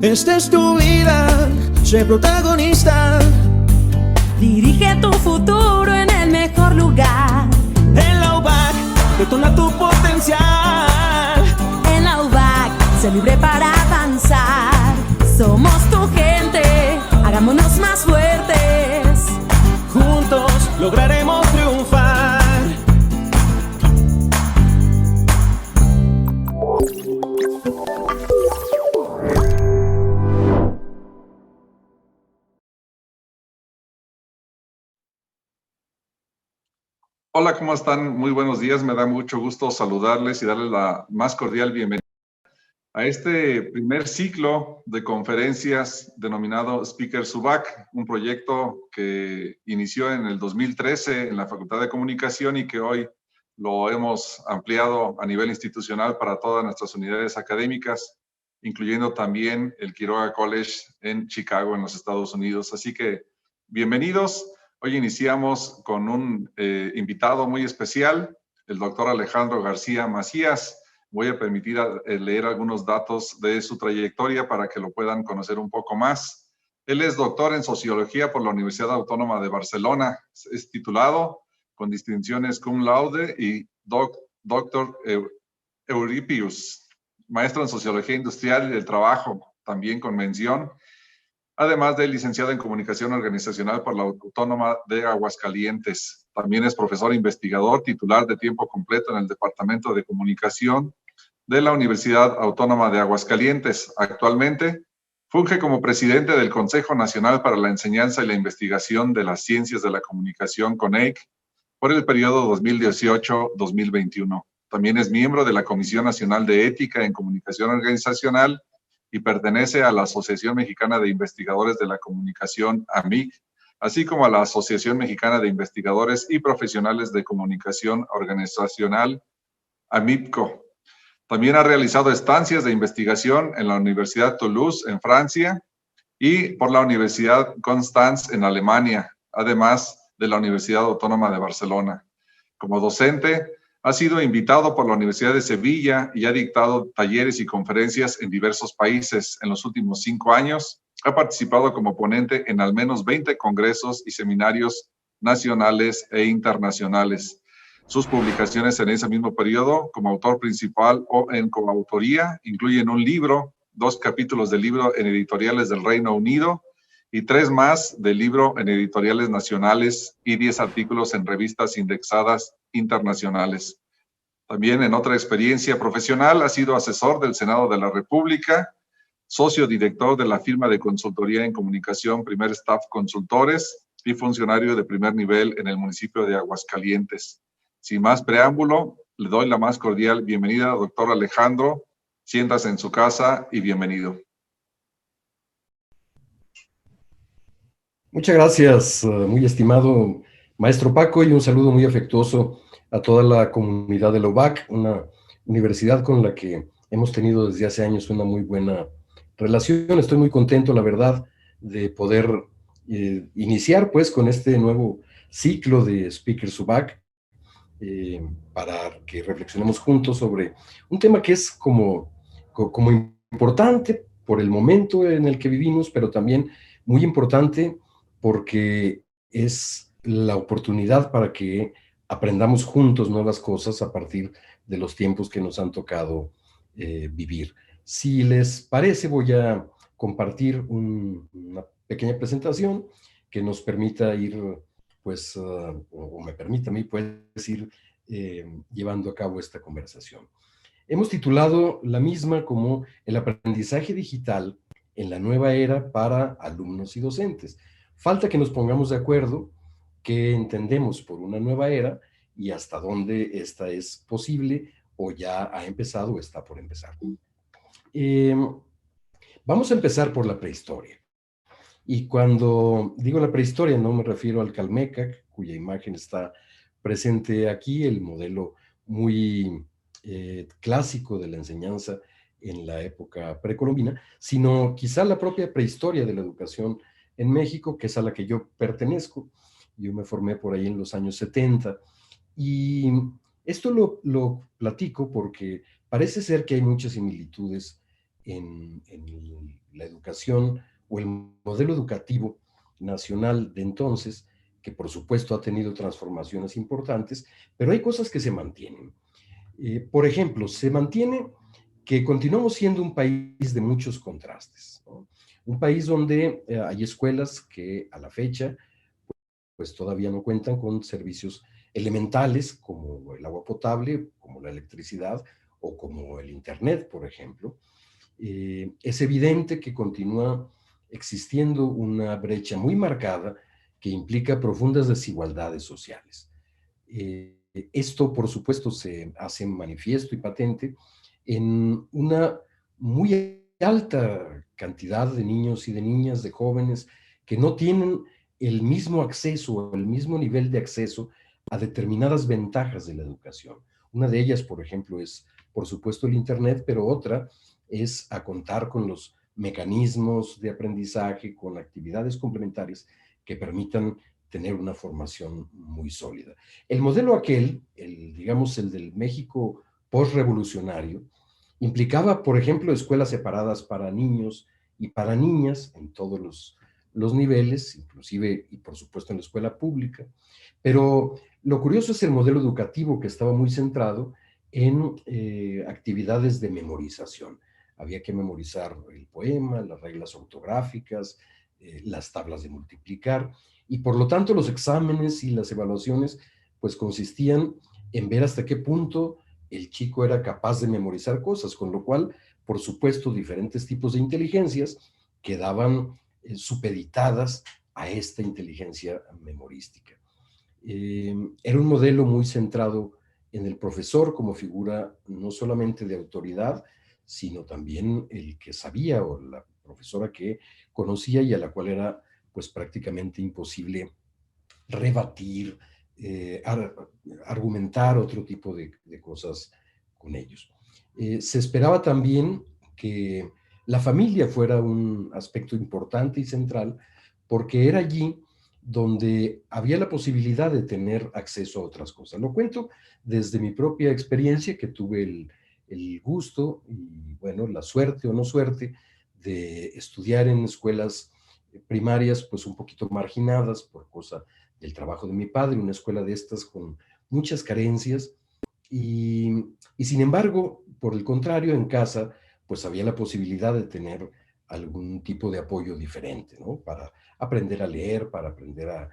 Esta es tu vida, sé protagonista. Dirige tu futuro en el mejor lugar. En la UBAC, detona tu potencial. En la UBAC, sé libre para avanzar. Somos tu gente, hagámonos más fuertes. Juntos lograremos triunfar. Hola, ¿cómo están? Muy buenos días. Me da mucho gusto saludarles y darles la más cordial bienvenida a este primer ciclo de conferencias denominado Speakers UBAC, un proyecto que inició en el 2013 en la Facultad de Comunicación y que hoy lo hemos ampliado a nivel institucional para todas nuestras unidades académicas, incluyendo también el Quiroga College en Chicago, en los Estados Unidos. Así que, bienvenidos. Hoy iniciamos con un invitado muy especial, el doctor Alejandro García Macías. Voy a permitir leer algunos datos de su trayectoria para que lo puedan conocer un poco más. Él es doctor en Sociología por la Universidad Autónoma de Barcelona. Es titulado con distinciones cum laude y doctor Euripius. Maestro en Sociología Industrial y del Trabajo, también con mención. Además de licenciado en Comunicación Organizacional por la Autónoma de Aguascalientes. También es profesor investigador titular de tiempo completo en el Departamento de Comunicación de la Universidad Autónoma de Aguascalientes. Actualmente funge como presidente del Consejo Nacional para la Enseñanza y la Investigación de las Ciencias de la Comunicación, CONEIC, por el periodo 2018-2021. También es miembro de la Comisión Nacional de Ética en Comunicación Organizacional y pertenece a la Asociación Mexicana de Investigadores de la Comunicación, AMIC, así como a la Asociación Mexicana de Investigadores y Profesionales de Comunicación Organizacional, AMIPCO. También ha realizado estancias de investigación en la Universidad Toulouse, en Francia, y por la Universidad Constance, en Alemania, además de la Universidad Autónoma de Barcelona. Como docente, ha sido invitado por la Universidad de Sevilla y ha dictado talleres y conferencias en diversos países. En los últimos 5 años, ha participado como ponente en al menos 20 congresos y seminarios nacionales e internacionales. Sus publicaciones en ese mismo periodo, como autor principal o en coautoría, incluyen un libro, 2 capítulos del libro en editoriales del Reino Unido y 3 más del libro en editoriales nacionales y 10 artículos en revistas indexadas internacionales. También en otra experiencia profesional ha sido asesor del Senado de la República, socio director de la firma de consultoría en comunicación Primer Staff Consultores y funcionario de primer nivel en el municipio de Aguascalientes. Sin más preámbulo, le doy la más cordial bienvenida, doctor Alejandro. Siéntase en su casa y bienvenido. Muchas gracias, muy estimado maestro Paco, y un saludo muy afectuoso a toda la comunidad de la UBAC, una universidad con la que hemos tenido desde hace años una muy buena relación. Estoy muy contento, la verdad, de poder iniciar pues con este nuevo ciclo de Speakers UBAC para que reflexionemos juntos sobre un tema que es como importante por el momento en el que vivimos, pero también muy importante porque es la oportunidad para que aprendamos juntos nuevas cosas a partir de los tiempos que nos han tocado vivir. Si les parece, voy a compartir una pequeña presentación que nos permita ir, pues, o me permita a mí, pues, ir llevando a cabo esta conversación. Hemos titulado la misma como El aprendizaje digital en la nueva era para alumnos y docentes. Falta que nos pongamos de acuerdo qué entendemos por una nueva era y hasta dónde esta es posible o ya ha empezado o está por empezar. Vamos a empezar por la prehistoria. Y cuando digo la prehistoria no me refiero al Calmecac, cuya imagen está presente aquí, el modelo muy clásico de la enseñanza en la época precolombina, sino quizá la propia prehistoria de la educación en México, que es a la que yo pertenezco. Yo me formé por ahí en los años 70 y Esto lo platico porque parece ser que hay muchas similitudes en la educación o el modelo educativo nacional de entonces, que por supuesto ha tenido transformaciones importantes, pero hay cosas que se mantienen. Por ejemplo, se mantiene que continuamos siendo un país de muchos contrastes, ¿no? Un país donde hay escuelas que a la fecha pues todavía no cuentan con servicios elementales como el agua potable, como la electricidad o como el internet, por ejemplo. Es evidente que continúa existiendo una brecha muy marcada que implica profundas desigualdades sociales. Esto, por supuesto, se hace manifiesto y patente en una muy alta cantidad de niños y de niñas, de jóvenes, que no tienen el mismo acceso o el mismo nivel de acceso a determinadas ventajas de la educación. Una de ellas, por ejemplo, es, por supuesto, el Internet, pero otra es a contar con los mecanismos de aprendizaje, con actividades complementarias que permitan tener una formación muy sólida. El modelo aquel, digamos, el del México postrevolucionario, implicaba, por ejemplo, escuelas separadas para niños y para niñas en todos los niveles, inclusive y por supuesto en la escuela pública. Pero lo curioso es el modelo educativo que estaba muy centrado en actividades de memorización. Había que memorizar el poema, las reglas ortográficas, las tablas de multiplicar, y por lo tanto los exámenes y las evaluaciones pues consistían en ver hasta qué punto el chico era capaz de memorizar cosas, con lo cual, por supuesto, diferentes tipos de inteligencias quedaban supeditadas a esta inteligencia memorística. Era un modelo muy centrado en el profesor como figura no solamente de autoridad, sino también el que sabía o la profesora que conocía y a la cual era pues prácticamente imposible rebatir, argumentar otro tipo de cosas con ellos. Se esperaba también que la familia fuera un aspecto importante y central porque era allí donde había la posibilidad de tener acceso a otras cosas. Lo cuento desde mi propia experiencia, que tuve el gusto y, bueno, la suerte o no suerte de estudiar en escuelas primarias, pues un poquito marginadas por cosa del trabajo de mi padre, una escuela de estas con muchas carencias. Y sin embargo, por el contrario, en casa, pues había la posibilidad de tener algún tipo de apoyo diferente, ¿no? Para aprender a leer, para aprender a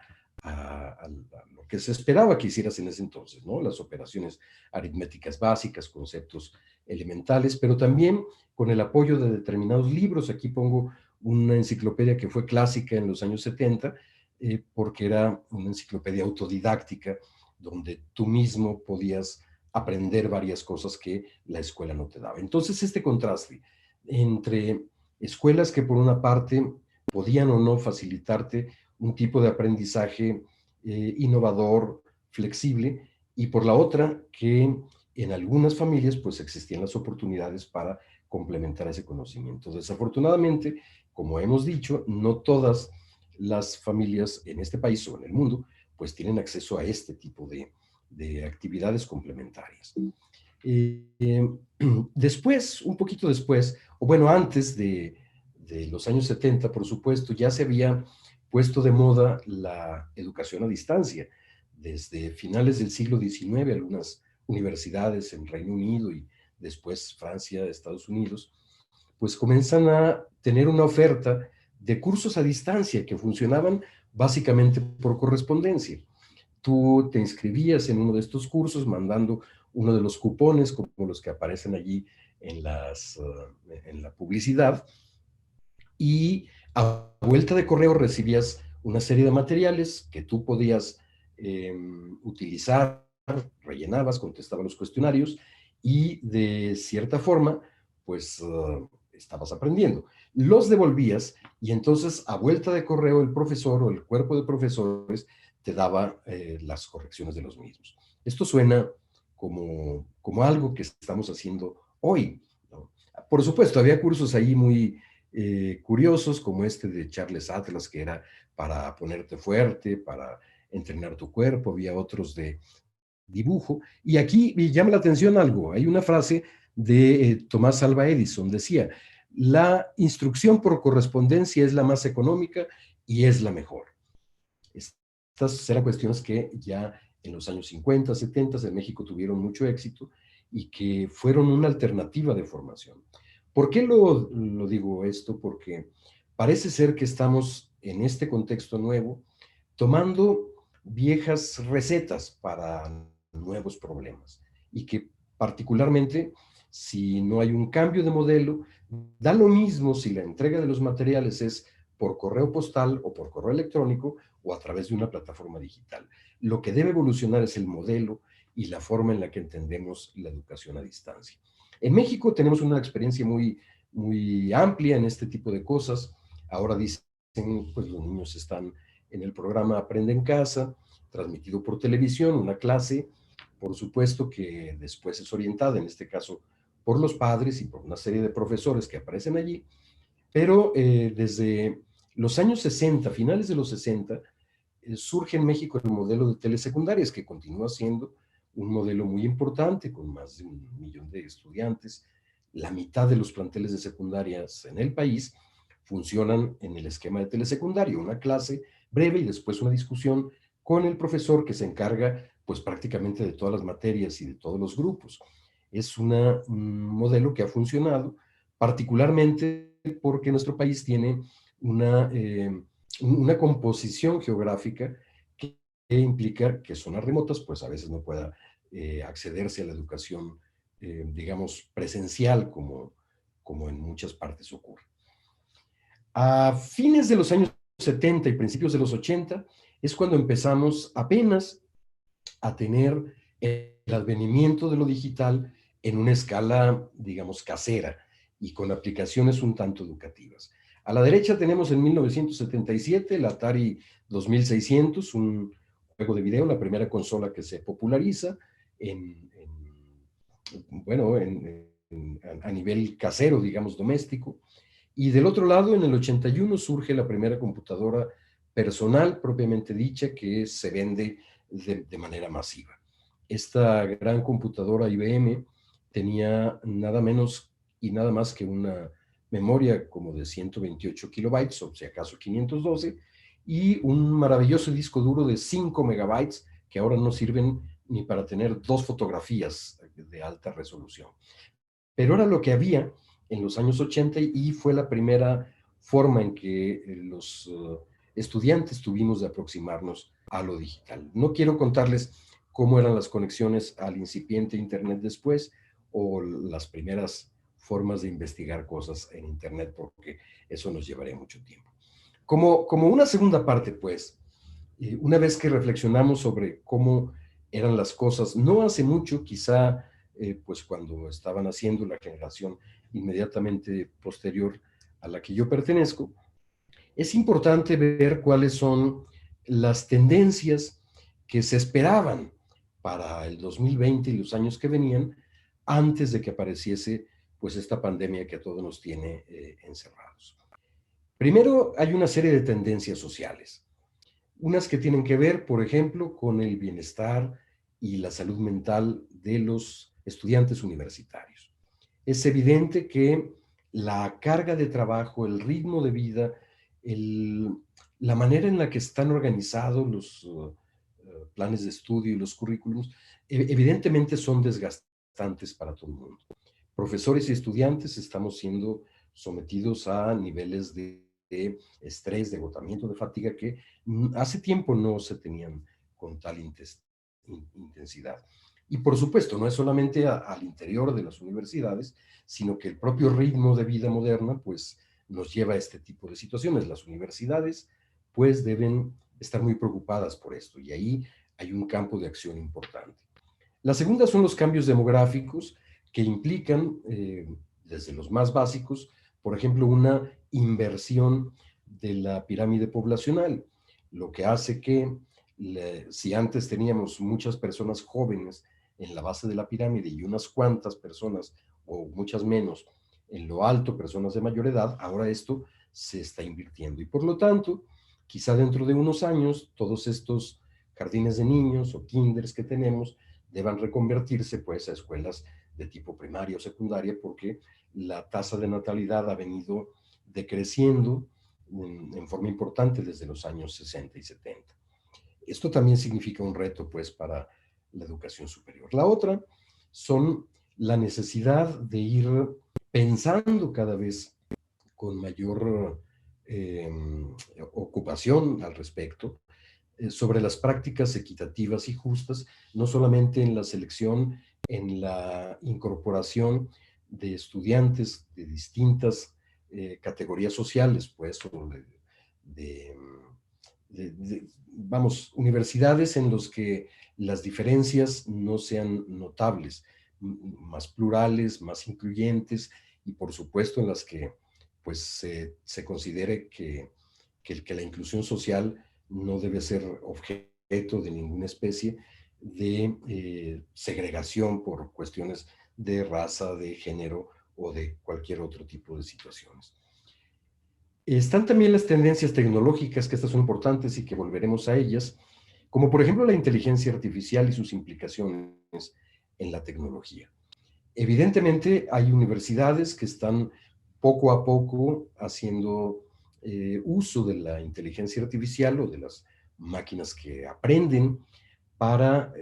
lo que se esperaba que hicieras en ese entonces, ¿no? Las operaciones aritméticas básicas, conceptos elementales, pero también con el apoyo de determinados libros. Aquí pongo una enciclopedia que fue clásica en los años 70, porque era una enciclopedia autodidáctica, donde tú mismo podías aprender varias cosas que la escuela no te daba. Entonces, este contraste entre escuelas que por una parte podían o no facilitarte un tipo de aprendizaje innovador, flexible, y por la otra que en algunas familias pues existían las oportunidades para complementar ese conocimiento. Desafortunadamente, como hemos dicho, no todas las familias en este país o en el mundo pues tienen acceso a este tipo de actividades complementarias. Después, un poquito después, o bueno, antes de los años 70, por supuesto, ya se había puesto de moda la educación a distancia. Desde finales del siglo XIX, algunas universidades en Reino Unido y después Francia, Estados Unidos, pues comienzan a tener una oferta de cursos a distancia que funcionaban básicamente por correspondencia. Tú te inscribías en uno de estos cursos mandando uno de los cupones como los que aparecen allí en la publicidad, y a vuelta de correo recibías una serie de materiales que tú podías utilizar, rellenabas, contestabas los cuestionarios y de cierta forma pues estabas aprendiendo. Los devolvías y entonces a vuelta de correo el profesor o el cuerpo de profesores te daba las correcciones de los mismos. Esto suena como algo que estamos haciendo hoy, ¿no? Por supuesto, había cursos ahí muy curiosos, como este de Charles Atlas, que era para ponerte fuerte, para entrenar tu cuerpo. Había otros de dibujo. Y aquí me llama la atención algo. Hay una frase de Tomás Alva Edison, decía, la instrucción por correspondencia es la más económica y es la mejor. Estas eran cuestiones que ya en los años 50, 70 en México tuvieron mucho éxito y que fueron una alternativa de formación. ¿Por qué lo digo esto? Porque parece ser que estamos en este contexto nuevo tomando viejas recetas para nuevos problemas y que particularmente si no hay un cambio de modelo, da lo mismo si la entrega de los materiales es por correo postal o por correo electrónico o a través de una plataforma digital. Lo que debe evolucionar es el modelo y la forma en la que entendemos la educación a distancia. En México tenemos una experiencia muy amplia en este tipo de cosas. Ahora dicen, pues los niños están en el programa Aprende en Casa, transmitido por televisión, una clase, por supuesto que después es orientada, en este caso, por los padres y por una serie de profesores que aparecen allí, pero desde los años 60, finales de los 60, surge en México el modelo de telesecundarias, que continúa siendo un modelo muy importante, con más de 1 millón de estudiantes. La mitad de los planteles de secundarias en el país funcionan en el esquema de telesecundario, una clase breve y después una discusión con el profesor que se encarga pues prácticamente de todas las materias y de todos los grupos. Es un modelo que ha funcionado particularmente porque nuestro país tiene una composición geográfica que implica que zonas remotas pues a veces no pueda accederse a la educación, digamos, presencial como en muchas partes ocurre. A fines de los años 70 y principios de los 80 es cuando empezamos apenas a tener el advenimiento de lo digital en una escala, digamos, casera y con aplicaciones un tanto educativas. A la derecha tenemos en 1977 el Atari 2600, un juego de video, la primera consola que se populariza a nivel casero, digamos, doméstico. Y del otro lado, en el 81 surge la primera computadora personal propiamente dicha que se vende de manera masiva. Esta gran computadora IBM tenía nada menos y nada más que una memoria como de 128 kilobytes, o si acaso 512, y un maravilloso disco duro de 5 megabytes que ahora no sirven ni para tener 2 fotografías de alta resolución. Pero era lo que había en los años 80 y fue la primera forma en que los estudiantes tuvimos de aproximarnos a lo digital. No quiero contarles cómo eran las conexiones al incipiente Internet después o las primeras formas de investigar cosas en Internet, porque eso nos llevaría mucho tiempo. Como una segunda parte, pues, una vez que reflexionamos sobre cómo eran las cosas, no hace mucho, quizá, pues cuando estaban haciendo la generación inmediatamente posterior a la que yo pertenezco, es importante ver cuáles son las tendencias que se esperaban para el 2020 y los años que venían antes de que apareciese pues esta pandemia que a todos nos tiene encerrados. Primero, hay una serie de tendencias sociales, unas que tienen que ver, por ejemplo, con el bienestar y la salud mental de los estudiantes universitarios. Es evidente que la carga de trabajo, el ritmo de vida, la manera en la que están organizados los planes de estudio y los currículums, evidentemente son desgastantes para todo el mundo. Profesores y estudiantes estamos siendo sometidos a niveles de estrés, de agotamiento, de fatiga que hace tiempo no se tenían con tal intensidad. Y por supuesto, no es solamente al interior de las universidades, sino que el propio ritmo de vida moderna pues nos lleva a este tipo de situaciones. Las universidades pues deben estar muy preocupadas por esto y ahí hay un campo de acción importante. La segunda son los cambios demográficos que implican, desde los más básicos, por ejemplo, una inversión de la pirámide poblacional, lo que hace que si antes teníamos muchas personas jóvenes en la base de la pirámide y unas cuantas personas o muchas menos en lo alto, personas de mayor edad, ahora esto se está invirtiendo. Y por lo tanto, quizá dentro de unos años, todos estos jardines de niños o kinders que tenemos deban reconvertirse pues a escuelas de tipo primaria o secundaria, porque la tasa de natalidad ha venido decreciendo en forma importante desde los años 60 y 70. Esto también significa un reto pues para la educación superior. La otra son la necesidad de ir pensando cada vez con mayor ocupación al respecto sobre las prácticas equitativas y justas, no solamente en la selección, en la incorporación de estudiantes de distintas categorías sociales, pues, o de, vamos, universidades en los que las diferencias no sean notables, más plurales, más incluyentes, y por supuesto en las que pues se considere que la inclusión social no debe ser objeto de ninguna especie de segregación por cuestiones de raza, de género o de cualquier otro tipo de situaciones. Están también las tendencias tecnológicas, que estas son importantes y que volveremos a ellas, como por ejemplo la inteligencia artificial y sus implicaciones en la tecnología. Evidentemente hay universidades que están poco a poco haciendo uso de la inteligencia artificial o de las máquinas que aprenden para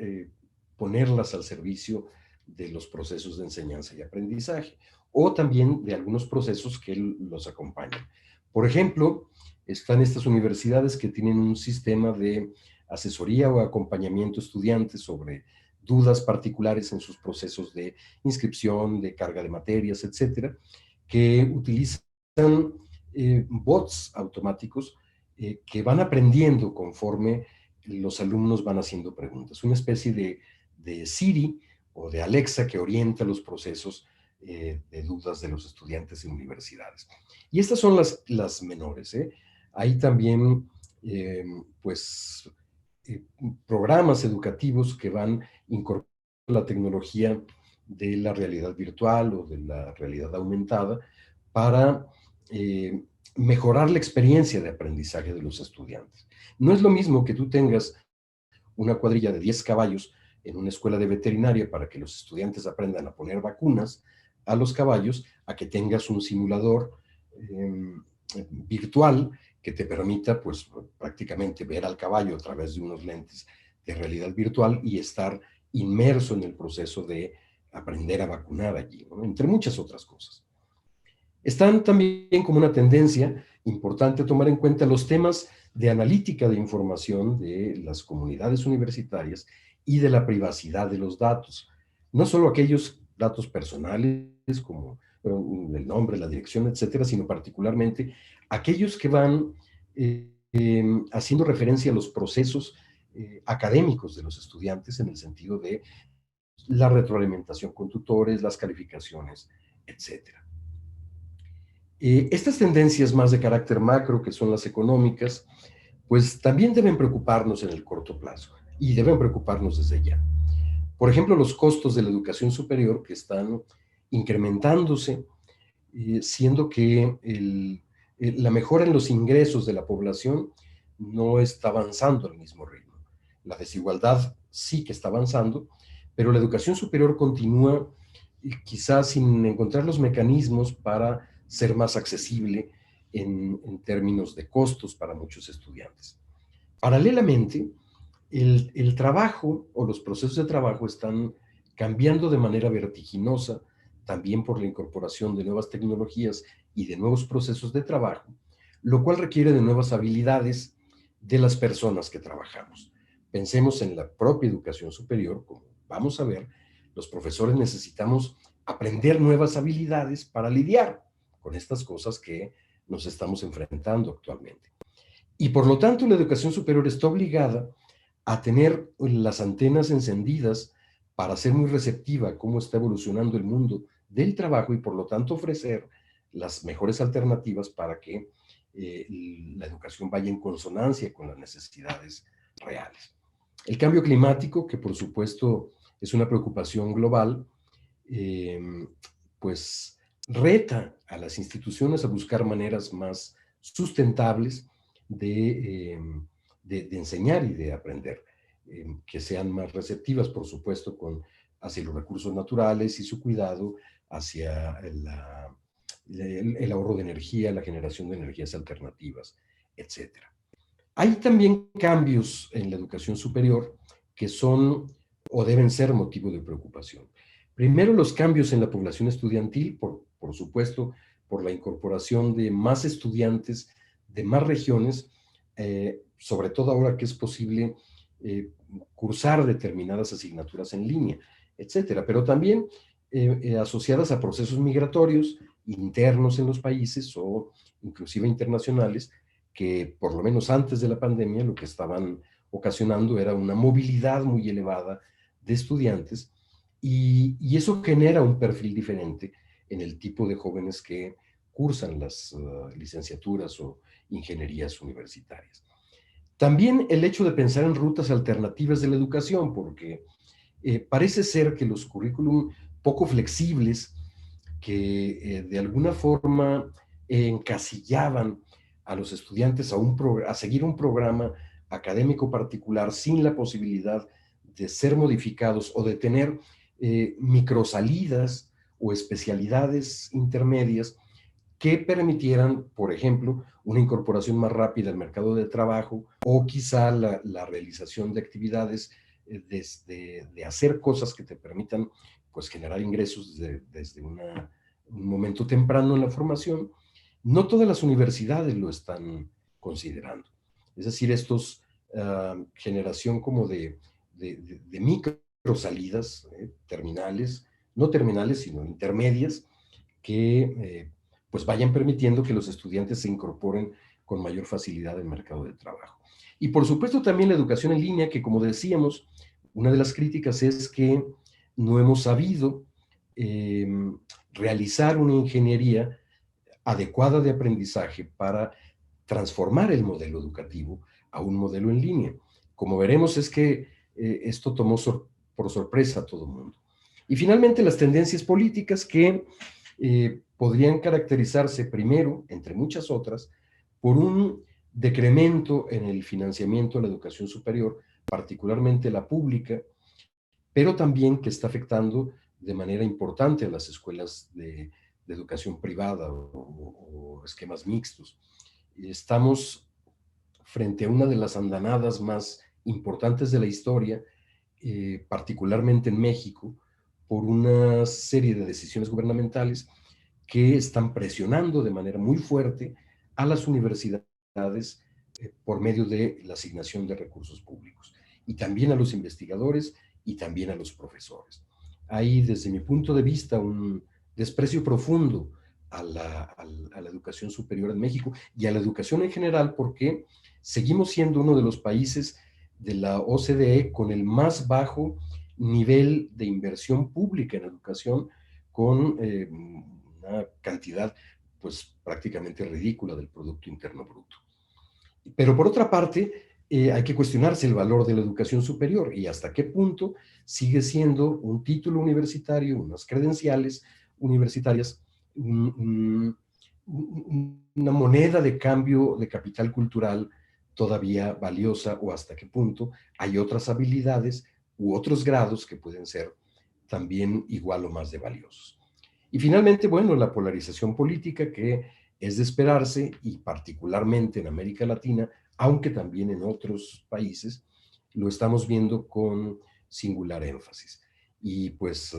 ponerlas al servicio de los procesos de enseñanza y aprendizaje, o también de algunos procesos que los acompañan. Por ejemplo, están estas universidades que tienen un sistema de asesoría o acompañamiento a estudiantes sobre dudas particulares en sus procesos de inscripción, de carga de materias, etcétera, que utilizan bots automáticos que van aprendiendo conforme los alumnos van haciendo preguntas. Una especie de Siri o de Alexa que orienta los procesos de dudas de los estudiantes en universidades. Y estas son las menores. Hay también, pues, programas educativos que van incorporando la tecnología de la realidad virtual o de la realidad aumentada para mejorar la experiencia de aprendizaje de los estudiantes. No es lo mismo que tú tengas una cuadrilla de 10 caballos en una escuela de veterinaria para que los estudiantes aprendan a poner vacunas a los caballos, a que tengas un simulador virtual que te permita, pues, prácticamente ver al caballo a través de unos lentes de realidad virtual y estar inmerso en el proceso de aprender a vacunar allí, ¿no? Entre muchas otras cosas. Están también como una tendencia importante tomar en cuenta los temas de analítica de información de las comunidades universitarias y de la privacidad de los datos. No solo aquellos datos personales como el nombre, la dirección, etcétera, sino particularmente aquellos que van haciendo referencia a los procesos académicos de los estudiantes en el sentido de la retroalimentación con tutores, las calificaciones, etcétera. Estas tendencias más de carácter macro, que son las económicas, pues también deben preocuparnos en el corto plazo y deben preocuparnos desde ya. Por ejemplo, los costos de la educación superior que están incrementándose, siendo que la mejora en los ingresos de la población no está avanzando al mismo ritmo. La desigualdad sí que está avanzando, pero la educación superior continúa quizás sin encontrar los mecanismos para ser más accesible en términos de costos para muchos estudiantes. Paralelamente, el trabajo o los procesos de trabajo están cambiando de manera vertiginosa, también por la incorporación de nuevas tecnologías y de nuevos procesos de trabajo, lo cual requiere de nuevas habilidades de las personas que trabajamos. Pensemos en la propia educación superior, como vamos a ver, los profesores necesitamos aprender nuevas habilidades para lidiar con estas cosas que nos estamos enfrentando actualmente. Y por lo tanto, la educación superior está obligada a tener las antenas encendidas para ser muy receptiva a cómo está evolucionando el mundo del trabajo y por lo tanto ofrecer las mejores alternativas para que la educación vaya en consonancia con las necesidades reales. El cambio climático, que por supuesto es una preocupación global, pues reta a las instituciones a buscar maneras más sustentables de enseñar y de aprender. que sean más receptivas, por supuesto, hacia los recursos naturales y su cuidado hacia el ahorro de energía, la generación de energías alternativas, etcétera. Hay también cambios en la educación superior que son o deben ser motivo de preocupación. Primero, los cambios en la población estudiantil, por supuesto, por la incorporación de más estudiantes de más regiones, sobre todo ahora que es posible cursar determinadas asignaturas en línea, etcétera, pero también asociadas a procesos migratorios internos en los países o inclusive internacionales, que por lo menos antes de la pandemia lo que estaban ocasionando era una movilidad muy elevada de estudiantes y eso genera un perfil diferente en el tipo de jóvenes que cursan las licenciaturas o ingenierías universitarias. También el hecho de pensar en rutas alternativas de la educación, porque parece ser que los currículum poco flexibles que de alguna forma encasillaban a los estudiantes a seguir un programa académico particular sin la posibilidad de ser modificados o de tener microsalidas o especialidades intermedias que permitieran, por ejemplo, una incorporación más rápida al mercado de trabajo o quizá la realización de actividades de hacer cosas que te permitan pues, generar ingresos desde un momento temprano en la formación. No todas las universidades lo están considerando. Es decir, estos generación como de microsalidas terminales, no terminales, sino intermedias, que pues vayan permitiendo que los estudiantes se incorporen con mayor facilidad al mercado de trabajo. Y por supuesto también la educación en línea, que como decíamos, una de las críticas es que no hemos sabido realizar una ingeniería adecuada de aprendizaje para transformar el modelo educativo a un modelo en línea. Como veremos es que esto tomó por sorpresa a todo el mundo. Y finalmente las tendencias políticas que podrían caracterizarse primero, entre muchas otras, por un decremento en el financiamiento de la educación superior, particularmente la pública, pero también que está afectando de manera importante a las escuelas de educación privada o esquemas mixtos. Estamos frente a una de las andanadas más importantes de la historia, particularmente en México, por una serie de decisiones gubernamentales que están presionando de manera muy fuerte a las universidades por medio de la asignación de recursos públicos y también a los investigadores y también a los profesores. Hay, desde mi punto de vista, un desprecio profundo a la educación superior en México y a la educación en general, porque seguimos siendo uno de los países de la OCDE con el más bajo nivel de inversión pública en educación, con una cantidad pues prácticamente ridícula del Producto Interno Bruto. Pero por otra parte, hay que cuestionarse el valor de la educación superior y hasta qué punto sigue siendo un título universitario, unas credenciales universitarias, una moneda de cambio de capital cultural todavía valiosa, o hasta qué punto hay otras habilidades u otros grados que pueden ser también igual o más de valiosos. Y finalmente, bueno, la polarización política, que es de esperarse, y particularmente en América Latina, aunque también en otros países, lo estamos viendo con singular énfasis. Y pues,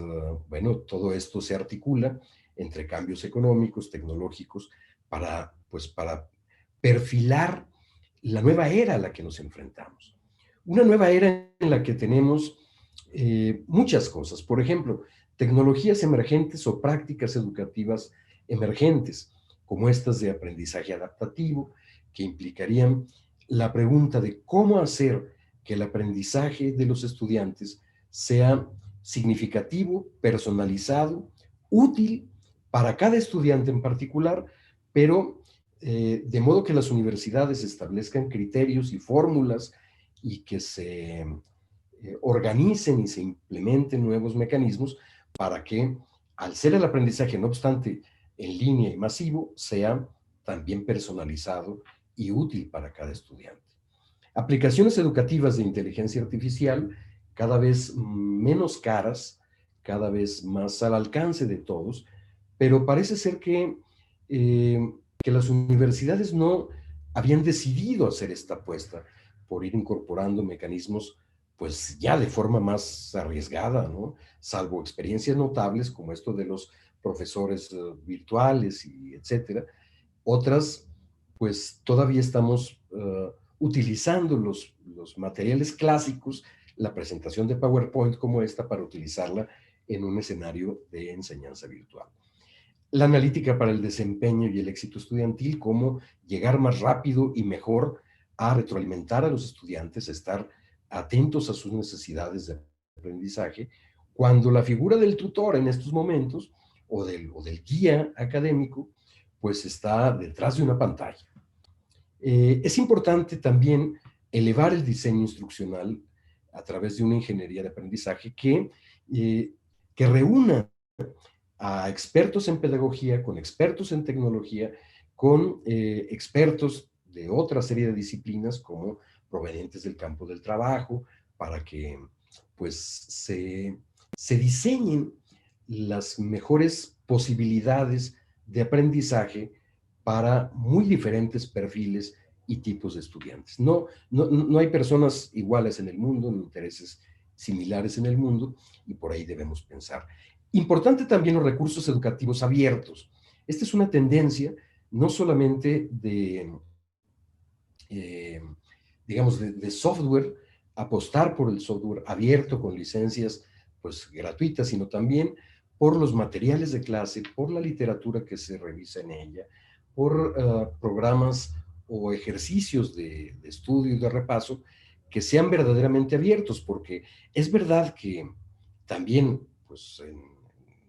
bueno, todo esto se articula entre cambios económicos, tecnológicos, para perfilar la nueva era a la que nos enfrentamos. Una nueva era en la que tenemos muchas cosas. Por ejemplo, tecnologías emergentes o prácticas educativas emergentes, como estas de aprendizaje adaptativo, que implicarían la pregunta de cómo hacer que el aprendizaje de los estudiantes sea significativo, personalizado, útil para cada estudiante en particular, pero de modo que las universidades establezcan criterios y fórmulas y que se organicen y se implementen nuevos mecanismos para que, al ser el aprendizaje, no obstante, en línea y masivo, sea también personalizado y útil para cada estudiante. Aplicaciones educativas de inteligencia artificial cada vez menos caras, cada vez más al alcance de todos, pero parece ser que las universidades no habían decidido hacer esta apuesta por ir incorporando mecanismos pues ya de forma más arriesgada, ¿no? Salvo experiencias notables como esto de los profesores virtuales y etcétera. Otras, pues todavía estamos utilizando los materiales clásicos, la presentación de PowerPoint como esta para utilizarla en un escenario de enseñanza virtual. La analítica para el desempeño y el éxito estudiantil, cómo llegar más rápido y mejor a retroalimentar a los estudiantes, estar atentos a sus necesidades de aprendizaje, cuando la figura del tutor en estos momentos, o del guía académico, pues está detrás de una pantalla. Es importante también elevar el diseño instruccional a través de una ingeniería de aprendizaje que reúna a expertos en pedagogía, con expertos en tecnología, con expertos de otra serie de disciplinas como provenientes del campo del trabajo, para que pues se diseñen las mejores posibilidades de aprendizaje para muy diferentes perfiles y tipos de estudiantes. No hay personas iguales en el mundo, ni intereses similares en el mundo, y por ahí debemos pensar. Importante también los recursos educativos abiertos. Esta es una tendencia no solamente digamos, de software, apostar por el software abierto con licencias pues gratuitas, sino también por los materiales de clase, por la literatura que se revisa en ella, por programas o ejercicios de estudio y de repaso que sean verdaderamente abiertos, porque es verdad que también, pues en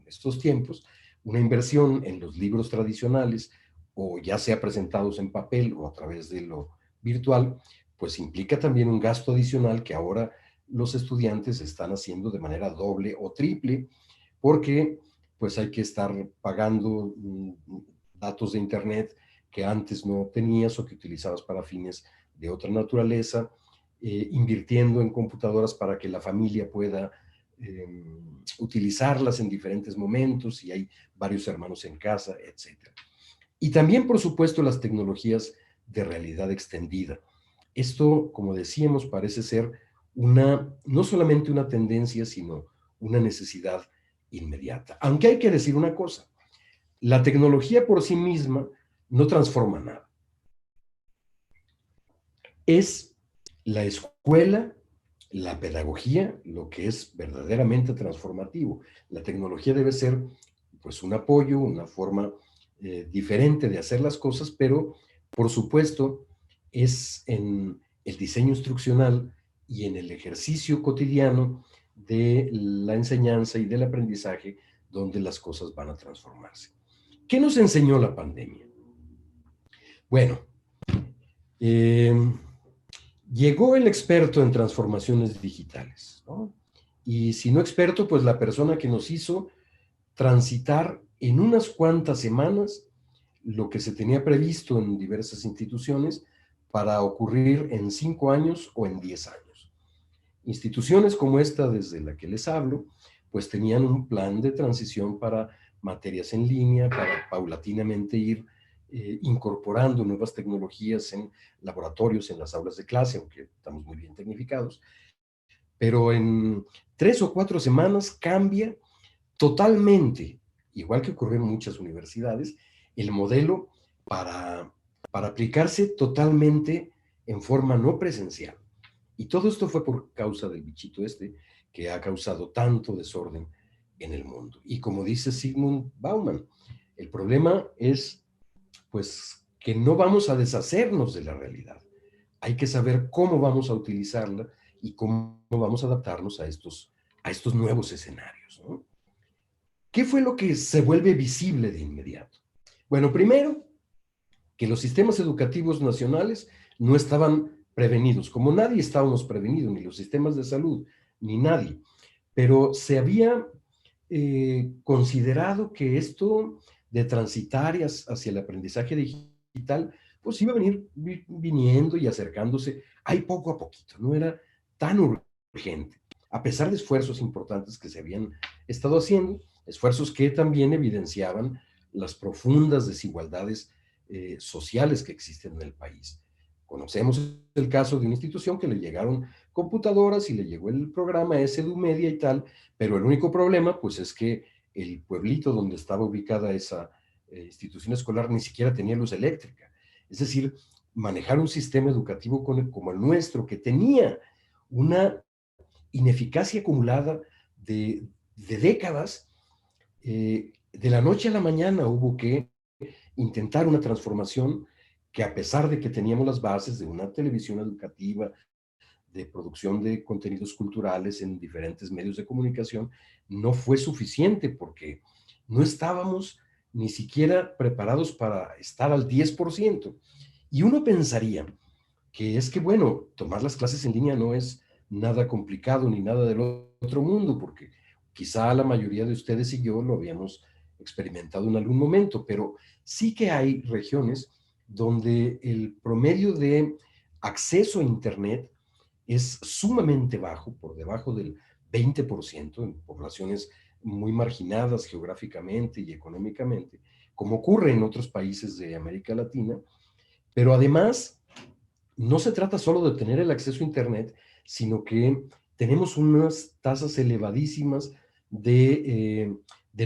estos tiempos, una inversión en los libros tradicionales, o ya sea presentados en papel o a través de lo virtual, pues implica también un gasto adicional que ahora los estudiantes están haciendo de manera doble o triple, porque pues hay que estar pagando datos de internet que antes no tenías o que utilizabas para fines de otra naturaleza, invirtiendo en computadoras para que la familia pueda utilizarlas en diferentes momentos, y hay varios hermanos en casa, etc. Y también, por supuesto, las tecnologías de realidad extendida. Esto, como decíamos, parece ser no solamente una tendencia, sino una necesidad inmediata. Aunque hay que decir una cosa, la tecnología por sí misma no transforma nada. Es la escuela, la pedagogía, lo que es verdaderamente transformativo. La tecnología debe ser pues un apoyo, una forma diferente de hacer las cosas, pero por supuesto es en el diseño instruccional y en el ejercicio cotidiano de la enseñanza y del aprendizaje donde las cosas van a transformarse. ¿Qué nos enseñó la pandemia? Bueno, llegó el experto en transformaciones digitales, ¿no? Y si no experto, pues la persona que nos hizo transitar en unas cuantas semanas lo que se tenía previsto en diversas instituciones para ocurrir en 5 años o en 10 años. Instituciones como esta desde la que les hablo, pues tenían un plan de transición para materias en línea, para paulatinamente ir incorporando nuevas tecnologías en laboratorios, en las aulas de clase, aunque estamos muy bien tecnificados, pero en 3 o 4 semanas cambia totalmente, igual que ocurrió en muchas universidades, el modelo para aplicarse totalmente en forma no presencial. Y todo esto fue por causa del bichito este que ha causado tanto desorden en el mundo. Y como dice Zygmunt Bauman, el problema es pues que no vamos a deshacernos de la realidad. Hay que saber cómo vamos a utilizarla y cómo vamos a adaptarnos a estos nuevos escenarios, ¿no? ¿Qué fue lo que se vuelve visible de inmediato? Bueno, primero, que los sistemas educativos nacionales no estaban prevenidos, como nadie estábamos prevenidos, ni los sistemas de salud, ni nadie, pero se había considerado que esto de transitar hacia el aprendizaje digital pues iba a venir viniendo y acercándose ahí poco a poquito, no era tan urgente, a pesar de esfuerzos importantes que se habían estado haciendo, esfuerzos que también evidenciaban las profundas desigualdades sociales que existen en el país. Conocemos el caso de una institución que le llegaron computadoras y le llegó el programa EduMedia y tal, pero el único problema pues es que el pueblito donde estaba ubicada esa institución escolar ni siquiera tenía luz eléctrica. Es decir, manejar un sistema educativo como el nuestro, que tenía una ineficacia acumulada de décadas, de la noche a la mañana hubo que intentar una transformación que, a pesar de que teníamos las bases de una televisión educativa, de producción de contenidos culturales en diferentes medios de comunicación, no fue suficiente porque no estábamos ni siquiera preparados para estar al 10%. Y uno pensaría que es que, bueno, tomar las clases en línea no es nada complicado ni nada del otro mundo, porque quizá la mayoría de ustedes y yo lo habíamos experimentado en algún momento, pero sí que hay regiones donde el promedio de acceso a Internet es sumamente bajo, por debajo del 20%, en poblaciones muy marginadas geográficamente y económicamente, como ocurre en otros países de América Latina, pero además no se trata solo de tener el acceso a Internet, sino que tenemos unas tasas elevadísimas de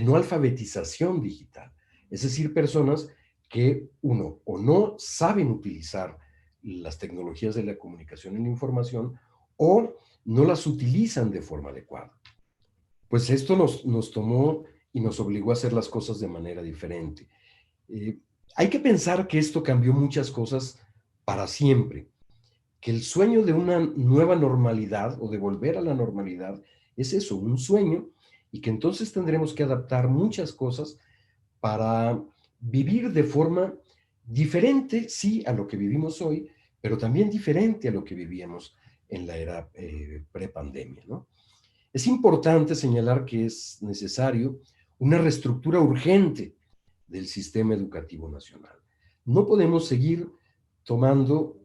no alfabetización digital. Es decir, personas que, uno, o no saben utilizar las tecnologías de la comunicación y la información, o no las utilizan de forma adecuada. Pues esto nos tomó y nos obligó a hacer las cosas de manera diferente. Hay que pensar que esto cambió muchas cosas para siempre, que el sueño de una nueva normalidad o de volver a la normalidad es eso, un sueño, y que entonces tendremos que adaptar muchas cosas para vivir de forma diferente, sí, a lo que vivimos hoy, pero también diferente a lo que vivíamos en la era prepandemia, ¿no? Es importante señalar que es necesario una reestructura urgente del sistema educativo nacional. No podemos seguir tomando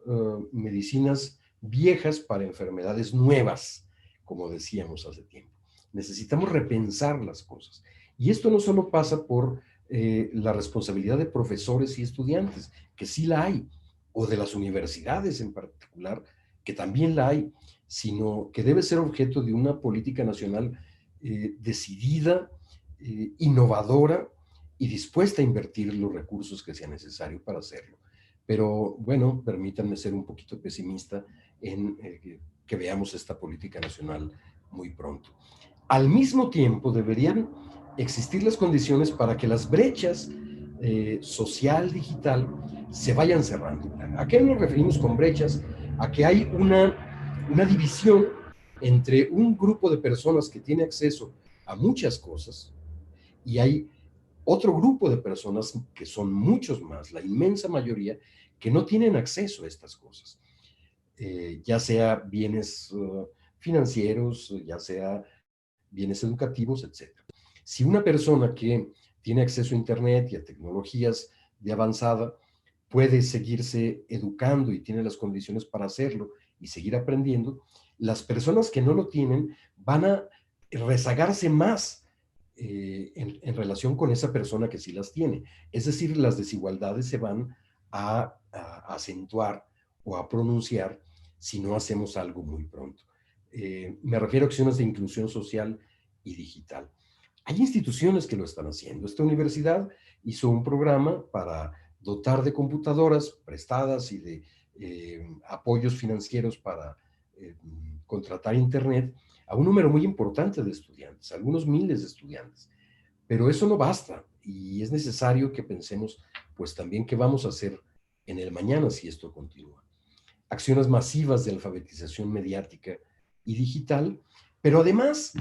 medicinas viejas para enfermedades nuevas, como decíamos hace tiempo. Necesitamos repensar las cosas. Y esto no solo pasa por la responsabilidad de profesores y estudiantes, que sí la hay, o de las universidades en particular, que también la hay, sino que debe ser objeto de una política nacional decidida, innovadora y dispuesta a invertir los recursos que sea necesario para hacerlo. Pero bueno, permítanme ser un poquito pesimista en que veamos esta política nacional muy pronto. Al mismo tiempo, deberían existir las condiciones para que las brechas social, digital, se vayan cerrando. ¿A qué nos referimos con brechas? A que hay una división entre un grupo de personas que tiene acceso a muchas cosas y hay otro grupo de personas que son muchos más, la inmensa mayoría, que no tienen acceso a estas cosas, ya sea bienes financieros, ya sea bienes educativos, etc. Si una persona que tiene acceso a Internet y a tecnologías de avanzada puede seguirse educando y tiene las condiciones para hacerlo y seguir aprendiendo, las personas que no lo tienen van a rezagarse más en relación con esa persona que sí las tiene. Es decir, las desigualdades se van a acentuar o a pronunciar si no hacemos algo muy pronto. Me refiero a acciones de inclusión social y digital. Hay instituciones que lo están haciendo. Esta universidad hizo un programa para dotar de computadoras prestadas y de apoyos financieros para contratar Internet a un número muy importante de estudiantes, algunos miles de estudiantes. Pero eso no basta y es necesario que pensemos pues también qué vamos a hacer en el mañana si esto continúa. Acciones masivas de alfabetización mediática y digital, pero además,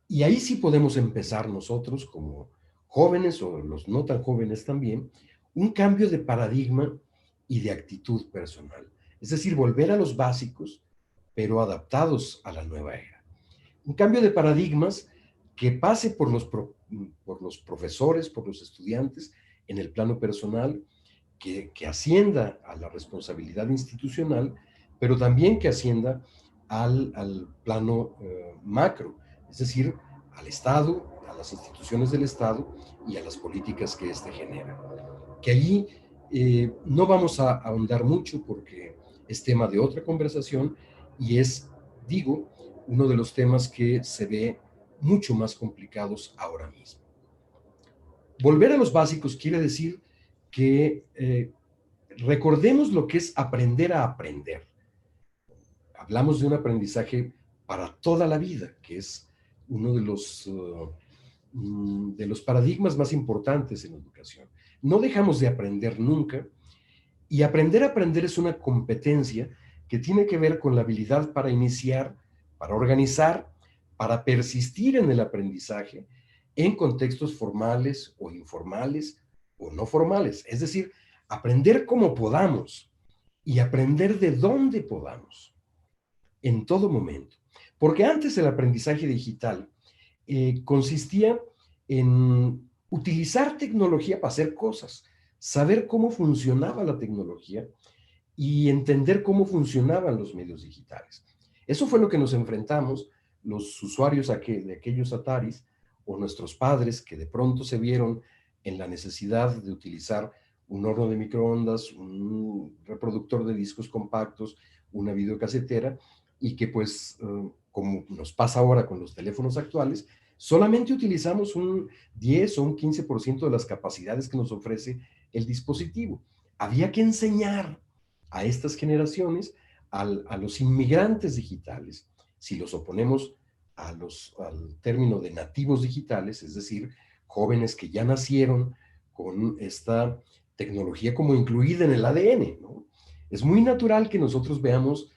y ahí sí podemos empezar nosotros como jóvenes o los no tan jóvenes también, un cambio de paradigma y de actitud personal. Es decir, volver a los básicos, pero adaptados a la nueva era. Un cambio de paradigmas que pase por los profesores, por los estudiantes en el plano personal, que ascienda a la responsabilidad institucional, pero también que ascienda al plano macro, es decir, al Estado, a las instituciones del Estado y a las políticas que éste genera. Que allí no vamos a ahondar mucho porque es tema de otra conversación y es, digo, uno de los temas que se ve mucho más complicados ahora mismo. Volver a los básicos quiere decir que recordemos lo que es aprender a aprender. Hablamos de un aprendizaje para toda la vida, que es uno de los paradigmas más importantes en la educación. No dejamos de aprender nunca, y aprender a aprender es una competencia que tiene que ver con la habilidad para iniciar, para organizar, para persistir en el aprendizaje en contextos formales o informales o no formales. Es decir, aprender como podamos y aprender de dónde podamos en todo momento. Porque antes el aprendizaje digital consistía en utilizar tecnología para hacer cosas, saber cómo funcionaba la tecnología y entender cómo funcionaban los medios digitales. Eso fue lo que nos enfrentamos los usuarios de aquellos Ataris o nuestros padres que de pronto se vieron en la necesidad de utilizar un horno de microondas, un reproductor de discos compactos, una videocasetera, y que pues, como nos pasa ahora con los teléfonos actuales, solamente utilizamos un 10 o un 15% de las capacidades que nos ofrece el dispositivo. Había que enseñar a estas generaciones, a los inmigrantes digitales, si los oponemos al término de nativos digitales, es decir, jóvenes que ya nacieron con esta tecnología como incluida en el ADN, ¿no? Es muy natural que nosotros veamos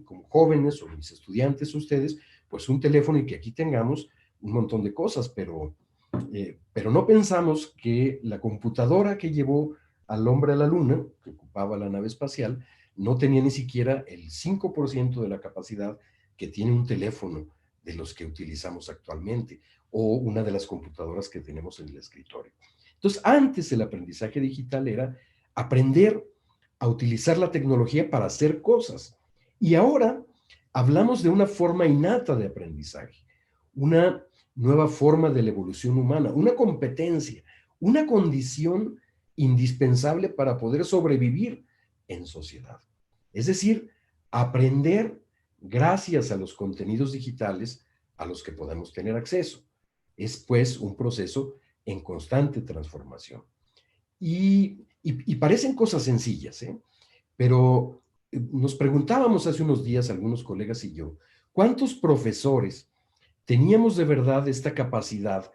como jóvenes o mis estudiantes, ustedes, pues un teléfono y que aquí tengamos un montón de cosas, pero no pensamos que la computadora que llevó al hombre a la luna, que ocupaba la nave espacial, no tenía ni siquiera el 5% de la capacidad que tiene un teléfono de los que utilizamos actualmente, o una de las computadoras que tenemos en el escritorio. Entonces, antes el aprendizaje digital era aprender a utilizar la tecnología para hacer cosas. Y ahora hablamos de una forma innata de aprendizaje, una nueva forma de la evolución humana, una competencia, una condición indispensable para poder sobrevivir en sociedad. Es decir, aprender gracias a los contenidos digitales a los que podemos tener acceso. Es pues un proceso en constante transformación. Y parecen cosas sencillas, pero nos preguntábamos hace unos días, algunos colegas y yo, ¿cuántos profesores teníamos de verdad esta capacidad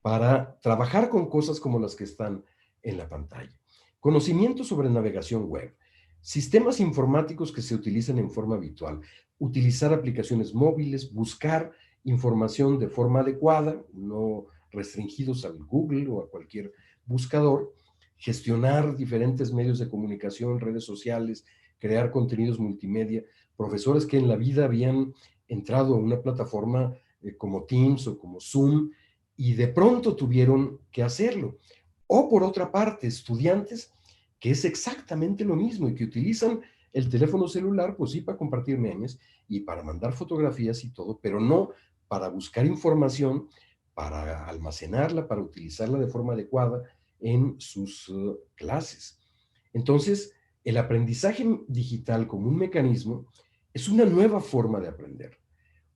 para trabajar con cosas como las que están en la pantalla? Conocimiento sobre navegación web, sistemas informáticos que se utilizan en forma habitual, utilizar aplicaciones móviles, buscar información de forma adecuada, no restringidos al Google o a cualquier buscador, gestionar diferentes medios de comunicación, redes sociales, crear contenidos multimedia, profesores que en la vida habían entrado a una plataforma como Teams o como Zoom y de pronto tuvieron que hacerlo. O por otra parte, estudiantes que es exactamente lo mismo y que utilizan el teléfono celular, pues sí, para compartir memes y para mandar fotografías y todo, pero no para buscar información, para almacenarla, para utilizarla de forma adecuada en sus clases. Entonces, el aprendizaje digital como un mecanismo es una nueva forma de aprender,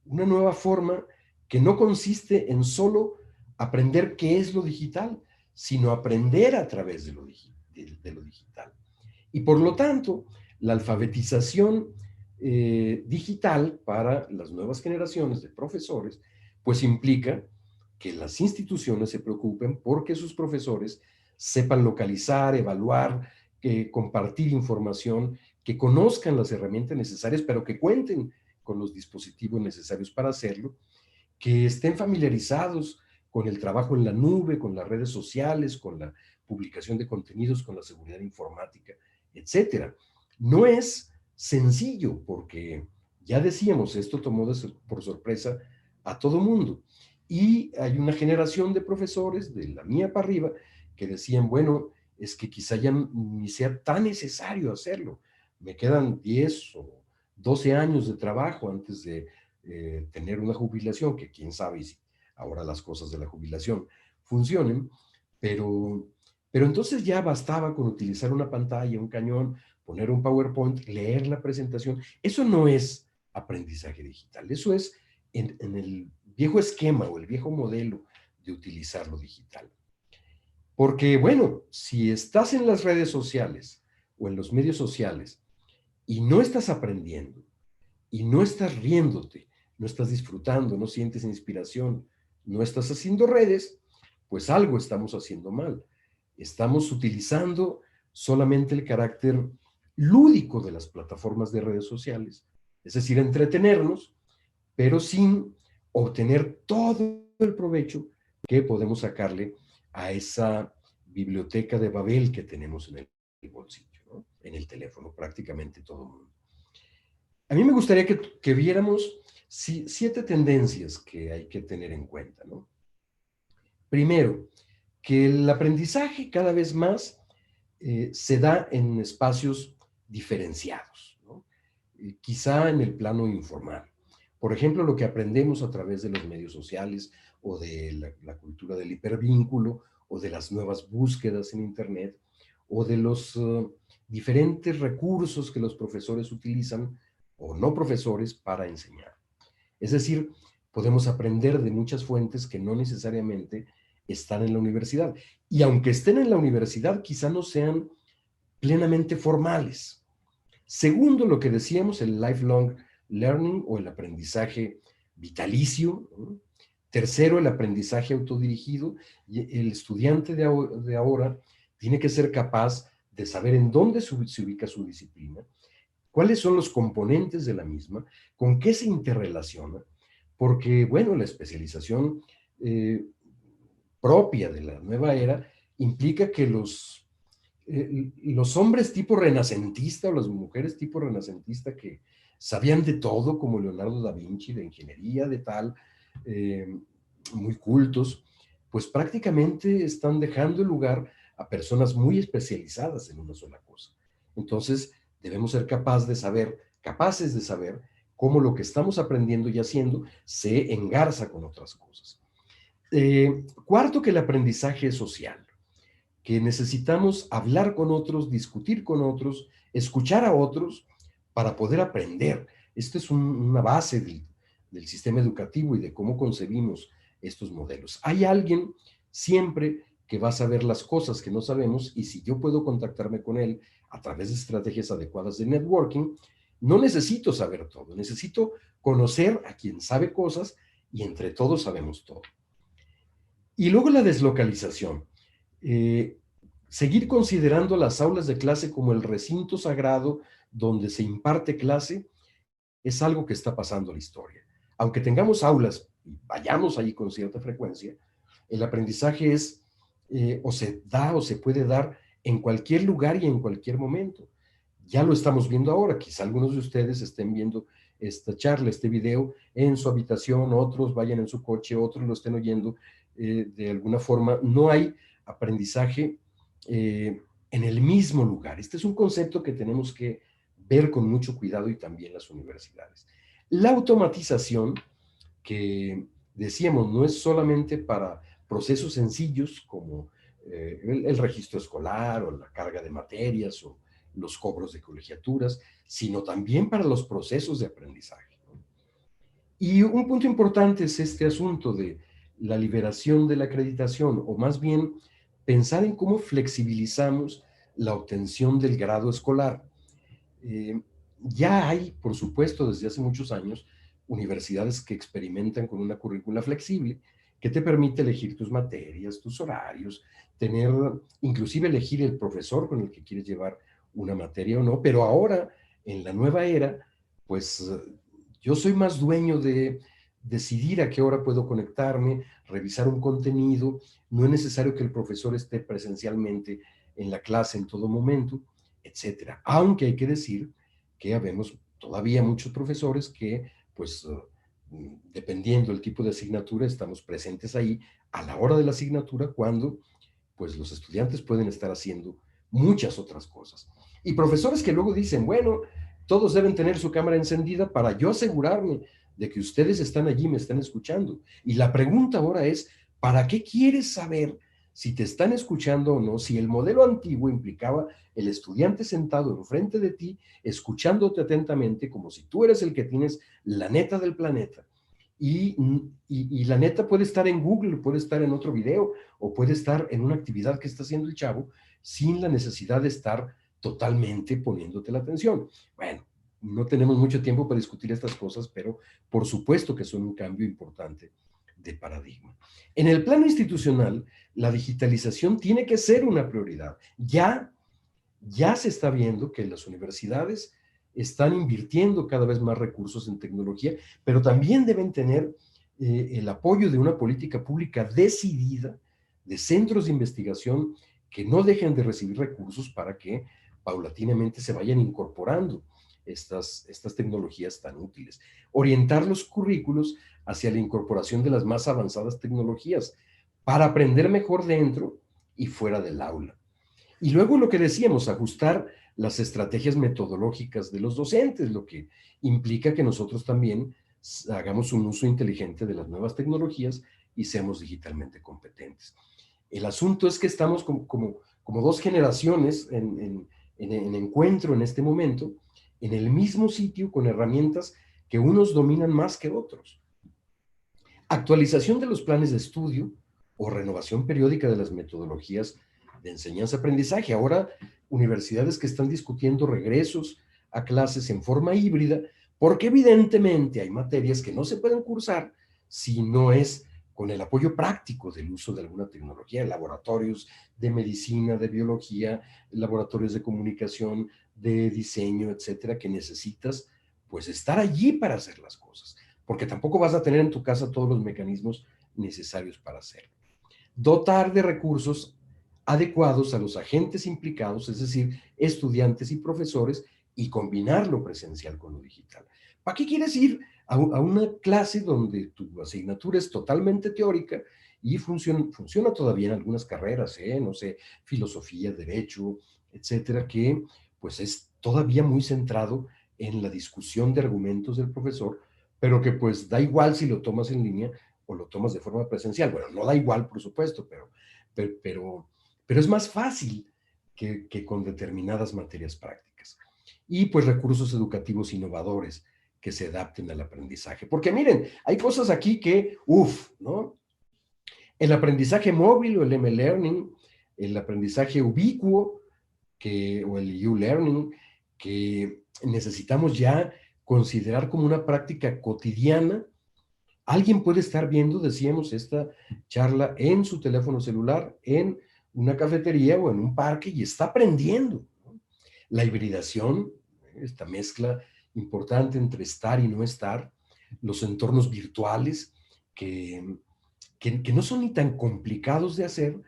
una nueva forma que no consiste en solo aprender qué es lo digital, sino aprender a través de lo digital. Y por lo tanto, la alfabetización digital para las nuevas generaciones de profesores, pues implica que las instituciones se preocupen porque sus profesores sepan localizar, evaluar, compartir información, que conozcan las herramientas necesarias, pero que cuenten con los dispositivos necesarios para hacerlo, que estén familiarizados con el trabajo en la nube, con las redes sociales, con la publicación de contenidos, con la seguridad informática, etcétera. No es sencillo porque, ya decíamos, esto tomó por sorpresa a todo mundo. Y hay una generación de profesores, de la mía para arriba, que decían, bueno, es que quizá ya ni sea tan necesario hacerlo. Me quedan 10 o 12 años de trabajo antes de tener una jubilación, que quién sabe si ahora las cosas de la jubilación funcionen, pero, pero entonces ya bastaba con utilizar una pantalla, un cañón, poner un PowerPoint, leer la presentación. Eso no es aprendizaje digital, eso es en el viejo esquema o el viejo modelo de utilizar lo digital. Porque, bueno, si estás en las redes sociales o en los medios sociales y no estás aprendiendo y no estás riéndote, no estás disfrutando, no sientes inspiración, no estás haciendo redes, pues algo estamos haciendo mal. Estamos utilizando solamente el carácter lúdico de las plataformas de redes sociales, es decir, entretenernos, pero sin obtener todo el provecho que podemos sacarle a esa biblioteca de Babel que tenemos en el bolsillo, ¿no? En el teléfono, prácticamente todo el mundo. A mí me gustaría que viéramos 7 tendencias que hay que tener en cuenta, ¿no? Primero, que el aprendizaje cada vez más se da en espacios diferenciados, ¿no? Quizá en el plano informal. Por ejemplo, lo que aprendemos a través de los medios sociales o de la cultura del hipervínculo o de las nuevas búsquedas en Internet o de los diferentes recursos que los profesores utilizan o no profesores para enseñar. Es decir, podemos aprender de muchas fuentes que no necesariamente están en la universidad. Y aunque estén en la universidad, quizá no sean plenamente formales. Segundo, lo que decíamos, el lifelong learning o el aprendizaje vitalicio, ¿no? Tercero, el aprendizaje autodirigido. Y el estudiante de ahora tiene que ser capaz de saber en dónde se ubica su disciplina, cuáles son los componentes de la misma, con qué se interrelaciona, porque, bueno, la especialización propia de la nueva era implica que los hombres tipo renacentista o las mujeres tipo renacentista que sabían de todo, como Leonardo da Vinci, de ingeniería, de tal, muy cultos, pues prácticamente están dejando el lugar a personas muy especializadas en una sola cosa. Entonces, debemos ser capaces de saber cómo lo que estamos aprendiendo y haciendo se engarza con otras cosas. Cuarto, que el aprendizaje es social, que necesitamos hablar con otros, discutir con otros, escuchar a otros para poder aprender. Esta es una base del sistema educativo y de cómo concebimos estos modelos. Hay alguien siempre que va a saber las cosas que no sabemos y si yo puedo contactarme con él a través de estrategias adecuadas de networking, no necesito saber todo, necesito conocer a quien sabe cosas y entre todos sabemos todo. Y luego la deslocalización. Seguir considerando las aulas de clase como el recinto sagrado donde se imparte clase es algo que está pasando a la historia. Aunque tengamos aulas y vayamos allí con cierta frecuencia, el aprendizaje es o se da o se puede dar en cualquier lugar y en cualquier momento. Ya lo estamos viendo ahora. Quizá algunos de ustedes estén viendo esta charla, este video en su habitación, otros vayan en su coche, otros lo estén oyendo de alguna forma. No hay aprendizaje en el mismo lugar. Este es un concepto que tenemos que ver con mucho cuidado y también las universidades. La automatización, que decíamos, no es solamente para procesos sencillos como el registro escolar o la carga de materias o los cobros de colegiaturas, sino también para los procesos de aprendizaje, ¿no? Y un punto importante es este asunto de la liberación de la acreditación, o más bien pensar en cómo flexibilizamos la obtención del grado escolar. Ya hay, por supuesto, desde hace muchos años, universidades que experimentan con una currícula flexible que te permite elegir tus materias, tus horarios, tener, inclusive elegir el profesor con el que quieres llevar una materia o no, pero ahora, en la nueva era, pues yo soy más dueño de decidir a qué hora puedo conectarme, revisar un contenido, no es necesario que el profesor esté presencialmente en la clase en todo momento, etcétera. Aunque hay que decir que habemos todavía muchos profesores que, pues, dependiendo del tipo de asignatura, estamos presentes ahí a la hora de la asignatura cuando pues los estudiantes pueden estar haciendo muchas otras cosas. Y profesores que luego dicen, bueno, todos deben tener su cámara encendida para yo asegurarme de que ustedes están allí, me están escuchando. Y la pregunta ahora es, ¿para qué quieres saber si te están escuchando o no? Si el modelo antiguo implicaba el estudiante sentado enfrente de ti, escuchándote atentamente, como si tú eres el que tienes la neta del planeta. Y la neta puede estar en Google, puede estar en otro video, o puede estar en una actividad que está haciendo el chavo, sin la necesidad de estar totalmente poniéndote la atención. Bueno, no tenemos mucho tiempo para discutir estas cosas, pero por supuesto que son un cambio importante de paradigma. En el plano institucional, la digitalización tiene que ser una prioridad. Ya se está viendo que las universidades están invirtiendo cada vez más recursos en tecnología, pero también deben tener el apoyo de una política pública decidida, de centros de investigación que no dejen de recibir recursos para que paulatinamente se vayan incorporando estas tecnologías tan útiles. Orientar los currículos hacia la incorporación de las más avanzadas tecnologías para aprender mejor dentro y fuera del aula. Y luego lo que decíamos, ajustar las estrategias metodológicas de los docentes, lo que implica que nosotros también hagamos un uso inteligente de las nuevas tecnologías y seamos digitalmente competentes. El asunto es que estamos como dos generaciones en encuentro en este momento, en el mismo sitio con herramientas que unos dominan más que otros. Actualización de los planes de estudio o renovación periódica de las metodologías de enseñanza-aprendizaje. Ahora, universidades que están discutiendo regresos a clases en forma híbrida, porque evidentemente hay materias que no se pueden cursar si no es con el apoyo práctico del uso de alguna tecnología, laboratorios de medicina, de biología, laboratorios de comunicación, de diseño, etcétera, que necesitas pues estar allí para hacer las cosas, porque tampoco vas a tener en tu casa todos los mecanismos necesarios para hacerlo. Dotar de recursos adecuados a los agentes implicados, es decir, estudiantes y profesores, y combinar lo presencial con lo digital. ¿Para qué quieres ir a una clase donde tu asignatura es totalmente teórica y funciona todavía en algunas carreras, no sé, filosofía, derecho, etcétera, que pues es todavía muy centrado en la discusión de argumentos del profesor, pero que pues da igual si lo tomas en línea o lo tomas de forma presencial? Bueno, no da igual, por supuesto, pero es más fácil que con determinadas materias prácticas. Y pues recursos educativos innovadores que se adapten al aprendizaje. Porque miren, hay cosas aquí que, ¿no? El aprendizaje móvil o el M-Learning, el aprendizaje ubicuo o el U-Learning, que necesitamos ya considerar como una práctica cotidiana. Alguien puede estar viendo, decíamos, esta charla en su teléfono celular, en una cafetería o en un parque, y está aprendiendo, ¿no? La hibridación, esta mezcla importante entre estar y no estar, los entornos virtuales que no son ni tan complicados de hacer.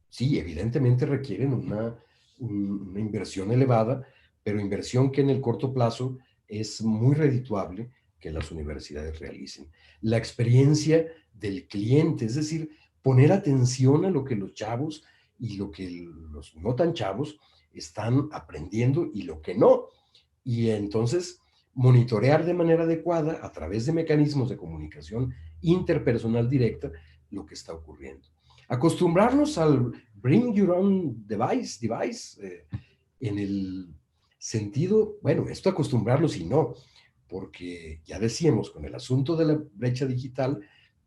Sí, evidentemente requieren una inversión elevada, pero inversión que en el corto plazo es muy redituable que las universidades realicen. La experiencia del cliente, es decir, poner atención a lo que los chavos y lo que los no tan chavos están aprendiendo y lo que no. Y entonces monitorear de manera adecuada a través de mecanismos de comunicación interpersonal directa lo que está ocurriendo. Acostumbrarnos al bring your own device, en el sentido, bueno, esto acostumbrarnos y no, porque ya decíamos, con el asunto de la brecha digital,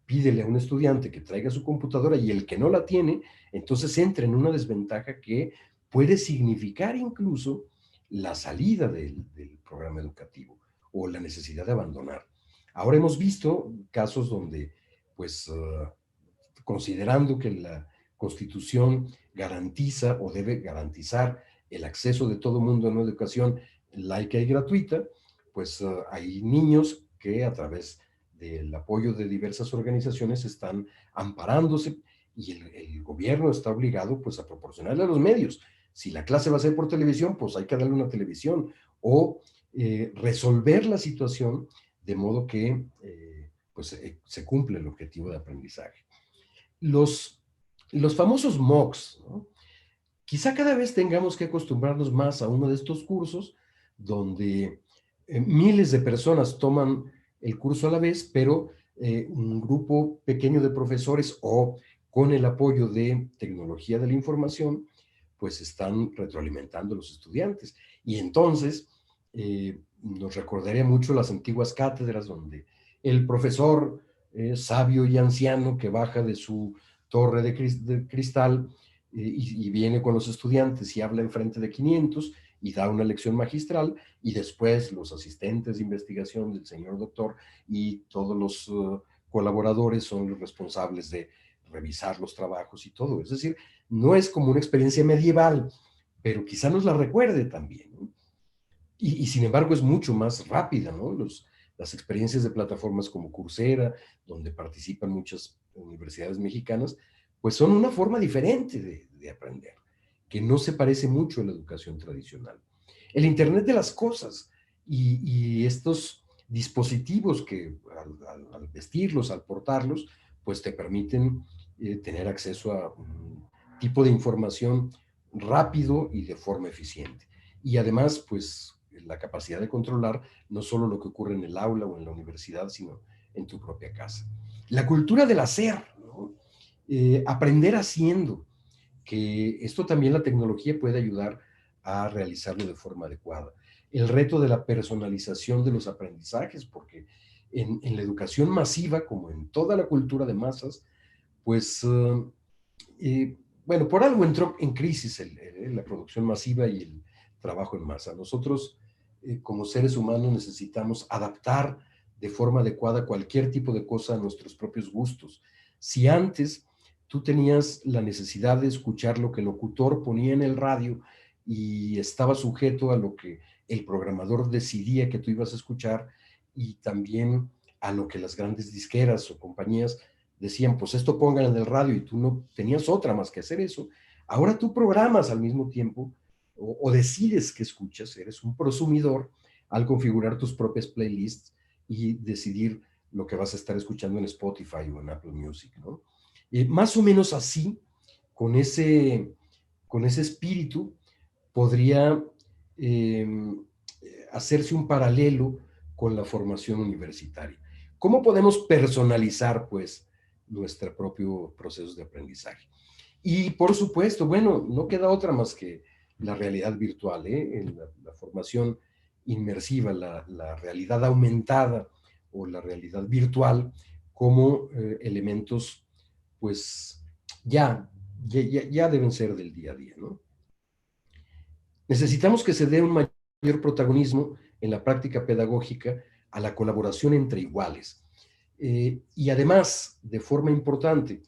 pídele a un estudiante que traiga su computadora y el que no la tiene, entonces entra en una desventaja que puede significar incluso la salida del programa educativo o la necesidad de abandonar. Ahora hemos visto casos donde, pues, considerando que la Constitución garantiza o debe garantizar el acceso de todo mundo a una educación laica y gratuita, pues hay niños que a través del apoyo de diversas organizaciones están amparándose y el gobierno está obligado pues a proporcionarle los medios. Si la clase va a ser por televisión, pues hay que darle una televisión o resolver la situación de modo que se cumple el objetivo de aprendizaje. Los Los famosos MOOCs, ¿no? Quizá cada vez tengamos que acostumbrarnos más a uno de estos cursos donde miles de personas toman el curso a la vez, pero un grupo pequeño de profesores o con el apoyo de tecnología de la información, pues están retroalimentando a los estudiantes. Y entonces nos recordaría mucho las antiguas cátedras donde el profesor sabio y anciano que baja de su torre de cristal y viene con los estudiantes y habla enfrente de 500 y da una lección magistral, y después los asistentes de investigación del señor doctor y todos los colaboradores son los responsables de revisar los trabajos y todo. Es decir, no es como una experiencia medieval, pero quizá nos la recuerde también, ¿no? Y sin embargo es mucho más rápida, ¿no? Las experiencias de plataformas como Coursera, donde participan muchas universidades mexicanas, pues son una forma diferente de aprender, que no se parece mucho a la educación tradicional. El Internet de las cosas y estos dispositivos que al vestirlos, al portarlos, pues te permiten tener acceso a un tipo de información rápido y de forma eficiente. Y además, pues la capacidad de controlar no solo lo que ocurre en el aula o en la universidad, sino en tu propia casa. La cultura del hacer, ¿no? Aprender haciendo, que esto también la tecnología puede ayudar a realizarlo de forma adecuada. El reto de la personalización de los aprendizajes, porque en la educación masiva, como en toda la cultura de masas, pues, bueno, por algo entró en crisis la producción masiva y el trabajo en masa. Nosotros, como seres humanos, necesitamos adaptar de forma adecuada cualquier tipo de cosa a nuestros propios gustos. Si antes tú tenías la necesidad de escuchar lo que el locutor ponía en el radio y estaba sujeto a lo que el programador decidía que tú ibas a escuchar, y también a lo que las grandes disqueras o compañías decían, pues esto pongan en el radio, y tú no tenías otra más que hacer eso. Ahora tú programas al mismo tiempo o decides qué escuchas, eres un prosumidor al configurar tus propias playlists y decidir lo que vas a estar escuchando en Spotify o en Apple Music, ¿no? Más o menos así, con ese espíritu, podría eh, hacerse un paralelo con la formación universitaria. ¿Cómo podemos personalizar, pues, nuestro propio proceso de aprendizaje? Y por supuesto, bueno, no queda otra más que la realidad virtual, ¿eh? En la formación inmersiva, la realidad aumentada o la realidad virtual como elementos, pues ya deben ser del día a día, ¿no? Necesitamos que se dé un mayor protagonismo en la práctica pedagógica a la colaboración entre iguales. Y además, de forma importante,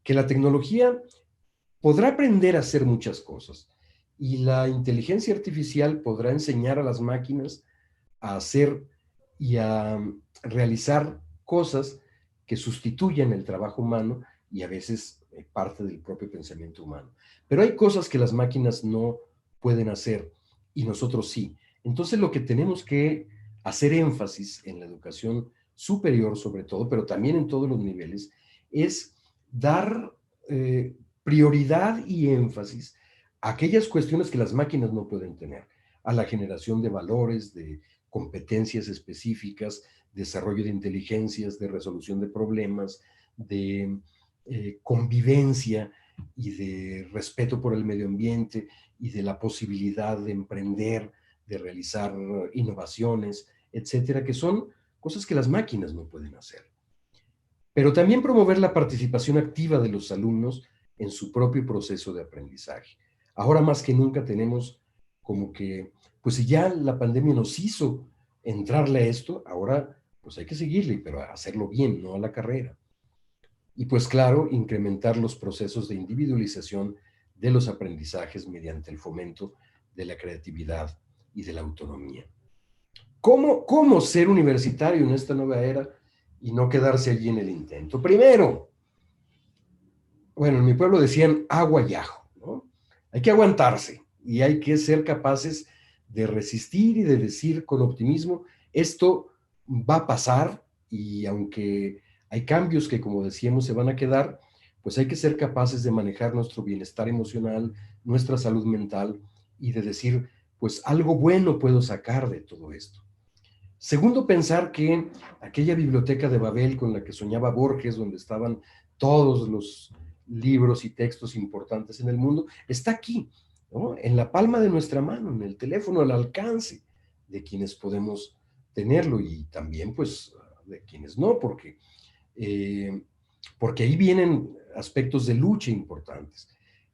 que la tecnología podrá aprender a hacer muchas cosas y la inteligencia artificial podrá enseñar a las máquinas a hacer y a realizar cosas que sustituyen el trabajo humano y a veces parte del propio pensamiento humano. Pero hay cosas que las máquinas no pueden hacer y nosotros sí. Entonces lo que tenemos que hacer énfasis en la educación superior sobre todo, pero también en todos los niveles, es dar prioridad y énfasis a aquellas cuestiones que las máquinas no pueden tener, a la generación de valores, de competencias específicas, desarrollo de inteligencias, de resolución de problemas, de convivencia y de respeto por el medio ambiente y de la posibilidad de emprender, de realizar innovaciones, etcétera, que son cosas que las máquinas no pueden hacer. Pero también promover la participación activa de los alumnos en su propio proceso de aprendizaje. Ahora más que nunca tenemos como que, pues si ya la pandemia nos hizo entrarle a esto, ahora pues hay que seguirle, pero hacerlo bien, no a la carrera. Y pues claro, incrementar los procesos de individualización de los aprendizajes mediante el fomento de la creatividad y de la autonomía. ¿Cómo ser universitario en esta nueva era y no quedarse allí en el intento? Primero, bueno, en mi pueblo decían agua y ajo, ¿no? Hay que aguantarse y hay que ser capaces de resistir y de decir con optimismo, esto va a pasar, y aunque hay cambios que, como decíamos, se van a quedar, pues hay que ser capaces de manejar nuestro bienestar emocional, nuestra salud mental y de decir, pues algo bueno puedo sacar de todo esto. Segundo, pensar que aquella biblioteca de Babel con la que soñaba Borges, donde estaban todos los libros y textos importantes en el mundo, está aquí, ¿no? En la palma de nuestra mano, en el teléfono, al alcance de quienes podemos tenerlo y también pues de quienes no, porque ahí vienen aspectos de lucha importantes.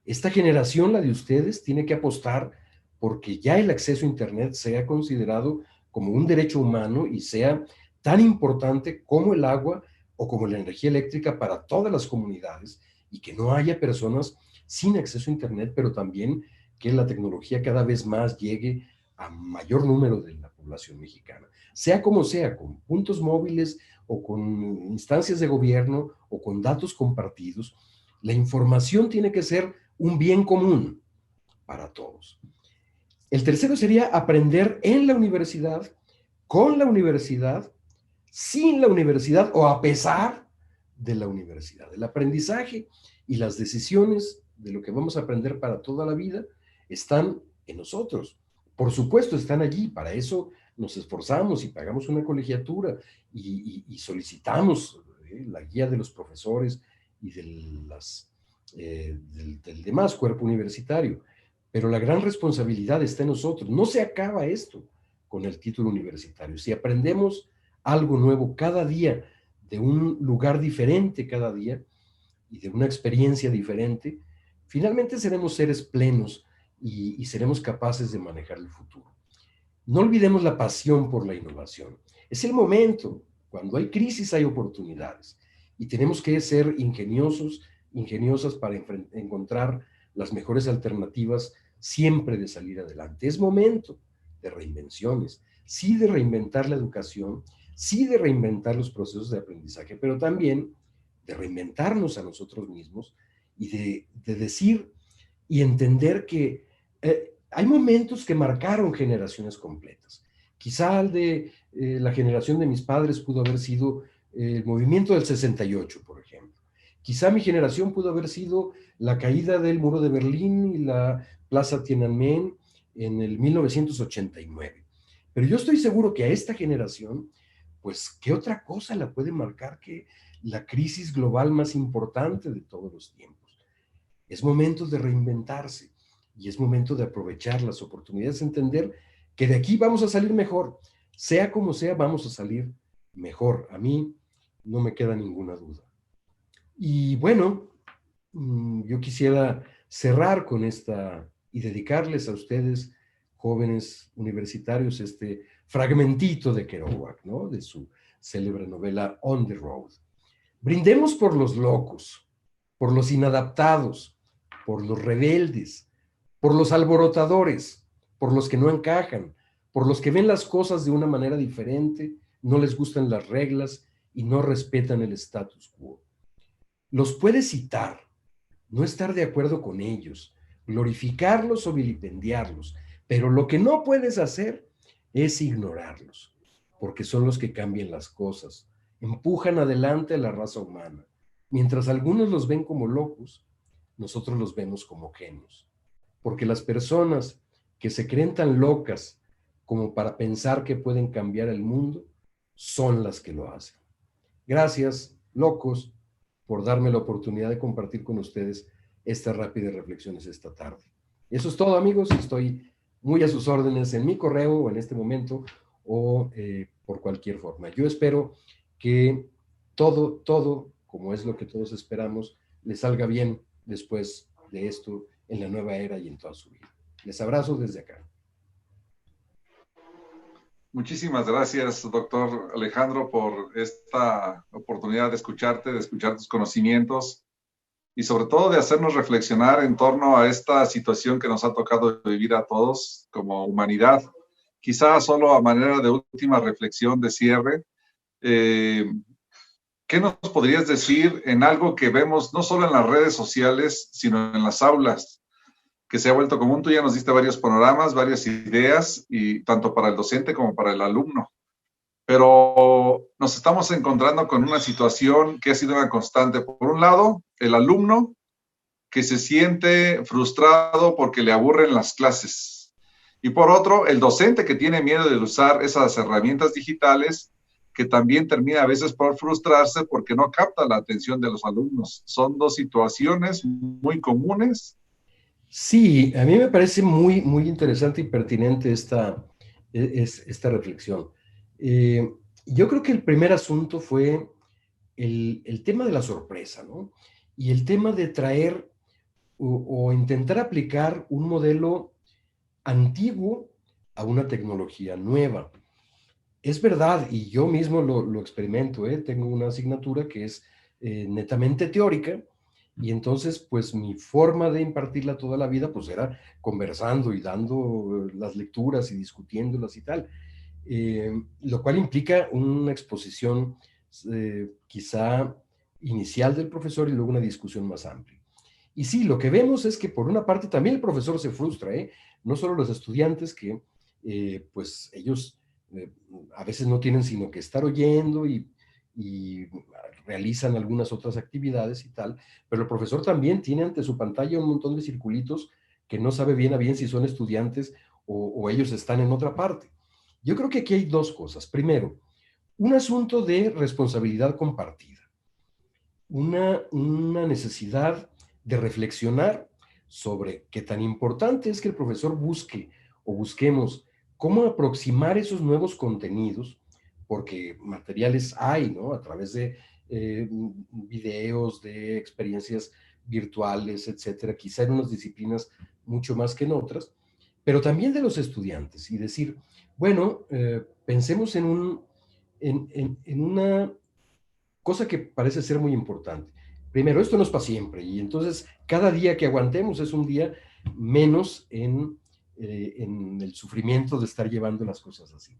Esta generación, la de ustedes, tiene que apostar porque ya el acceso a Internet sea considerado como un derecho humano y sea tan importante como el agua o como la energía eléctrica para todas las comunidades y que no haya personas sin acceso a Internet, pero también que la tecnología cada vez más llegue a mayor número de la población mexicana. Sea como sea, con puntos móviles o con instancias de gobierno o con datos compartidos, la información tiene que ser un bien común para todos. El tercero sería aprender en la universidad, con la universidad, sin la universidad o a pesar de la universidad. El aprendizaje y las decisiones de lo que vamos a aprender para toda la vida están en nosotros. Por supuesto, están allí. Para eso nos esforzamos y pagamos una colegiatura y solicitamos la guía de los profesores y del demás cuerpo universitario. Pero la gran responsabilidad está en nosotros. No se acaba esto con el título universitario. Si aprendemos algo nuevo cada día, de un lugar diferente cada día y de una experiencia diferente, finalmente seremos seres plenos y seremos capaces de manejar el futuro. No olvidemos la pasión por la innovación. Es el momento. Cuando hay crisis hay oportunidades y tenemos que ser ingeniosos, ingeniosas para encontrar las mejores alternativas siempre de salir adelante. Es momento de reinvenciones, sí de reinventar la educación, sí de reinventar los procesos de aprendizaje, pero también de reinventarnos a nosotros mismos y de decir y entender que hay momentos que marcaron generaciones completas. Quizá el de la generación de mis padres pudo haber sido el movimiento del 68, por ejemplo. Quizá mi generación pudo haber sido la caída del muro de Berlín y la Plaza Tiananmen en el 1989. Pero yo estoy seguro que a esta generación, pues, ¿qué otra cosa la puede marcar que la crisis global más importante de todos los tiempos? Es momento de reinventarse y es momento de aprovechar las oportunidades, entender que de aquí vamos a salir mejor. Sea como sea, vamos a salir mejor. A mí no me queda ninguna duda. Y bueno, yo quisiera cerrar con esta y dedicarles a ustedes, jóvenes universitarios, este fragmentito de Kerouac, ¿no? De su célebre novela On the Road. Brindemos por los locos, por los inadaptados, por los rebeldes, por los alborotadores, por los que no encajan, por los que ven las cosas de una manera diferente, no les gustan las reglas y no respetan el status quo. Los puedes citar, no estar de acuerdo con ellos, glorificarlos o vilipendiarlos, pero lo que no puedes hacer es ignorarlos, porque son los que cambian las cosas, empujan adelante a la raza humana. Mientras algunos los ven como locos, nosotros los vemos como genios, porque las personas que se creen tan locas como para pensar que pueden cambiar el mundo, son las que lo hacen. Gracias, locos, por darme la oportunidad de compartir con ustedes estas rápidas reflexiones esta tarde. Eso es todo, amigos. Estoy muy a sus órdenes en mi correo o en este momento o por cualquier forma. Yo espero que todo, como es lo que todos esperamos, les salga bien después de esto en la nueva era y en toda su vida. Les abrazo desde acá. Muchísimas gracias, doctor Alejandro, por esta oportunidad de escucharte, de escuchar tus conocimientos y sobre todo de hacernos reflexionar en torno a esta situación que nos ha tocado vivir a todos como humanidad. Quizá solo a manera de última reflexión de cierre, ¿qué nos podrías decir en algo que vemos no solo en las redes sociales, sino en las aulas, que se ha vuelto común? Tú ya nos diste varios panoramas, varias ideas, y tanto para el docente como para el alumno. pero nos estamos encontrando con una situación que ha sido una constante. Por un lado, el alumno que se siente frustrado porque le aburren las clases. Y por otro, el docente que tiene miedo de usar esas herramientas digitales, que también termina a veces por frustrarse porque no capta la atención de los alumnos. Son dos situaciones muy comunes. Sí, a mí me parece muy, muy interesante y pertinente esta reflexión. Yo creo que el primer asunto fue el tema de la sorpresa, ¿no? Y el tema de traer o intentar aplicar un modelo antiguo a una tecnología nueva. Es verdad, y yo mismo lo experimento, ¿eh? Tengo una asignatura que es netamente teórica, y entonces, pues mi forma de impartirla toda la vida, pues era conversando y dando las lecturas y discutiéndolas y tal, lo cual implica una exposición quizá inicial del profesor y luego una discusión más amplia. Y sí, lo que vemos es que por una parte también el profesor se frustra, ¿eh? No solo los estudiantes que pues ellos a veces no tienen sino que estar oyendo y realizan algunas otras actividades y tal, pero el profesor también tiene ante su pantalla un montón de circulitos que no sabe bien a bien si son estudiantes o ellos están en otra parte. Yo creo que aquí hay dos cosas. Primero, un asunto de responsabilidad compartida, una necesidad de reflexionar sobre qué tan importante es que el profesor busque o busquemos cómo aproximar esos nuevos contenidos, porque materiales hay, ¿no? A través de videos, de experiencias virtuales, etcétera, quizá en unas disciplinas mucho más que en otras, pero también de los estudiantes y decir, bueno, pensemos en una cosa que parece ser muy importante. Primero, esto no es para siempre y entonces cada día que aguantemos es un día menos en el sufrimiento de estar llevando las cosas así.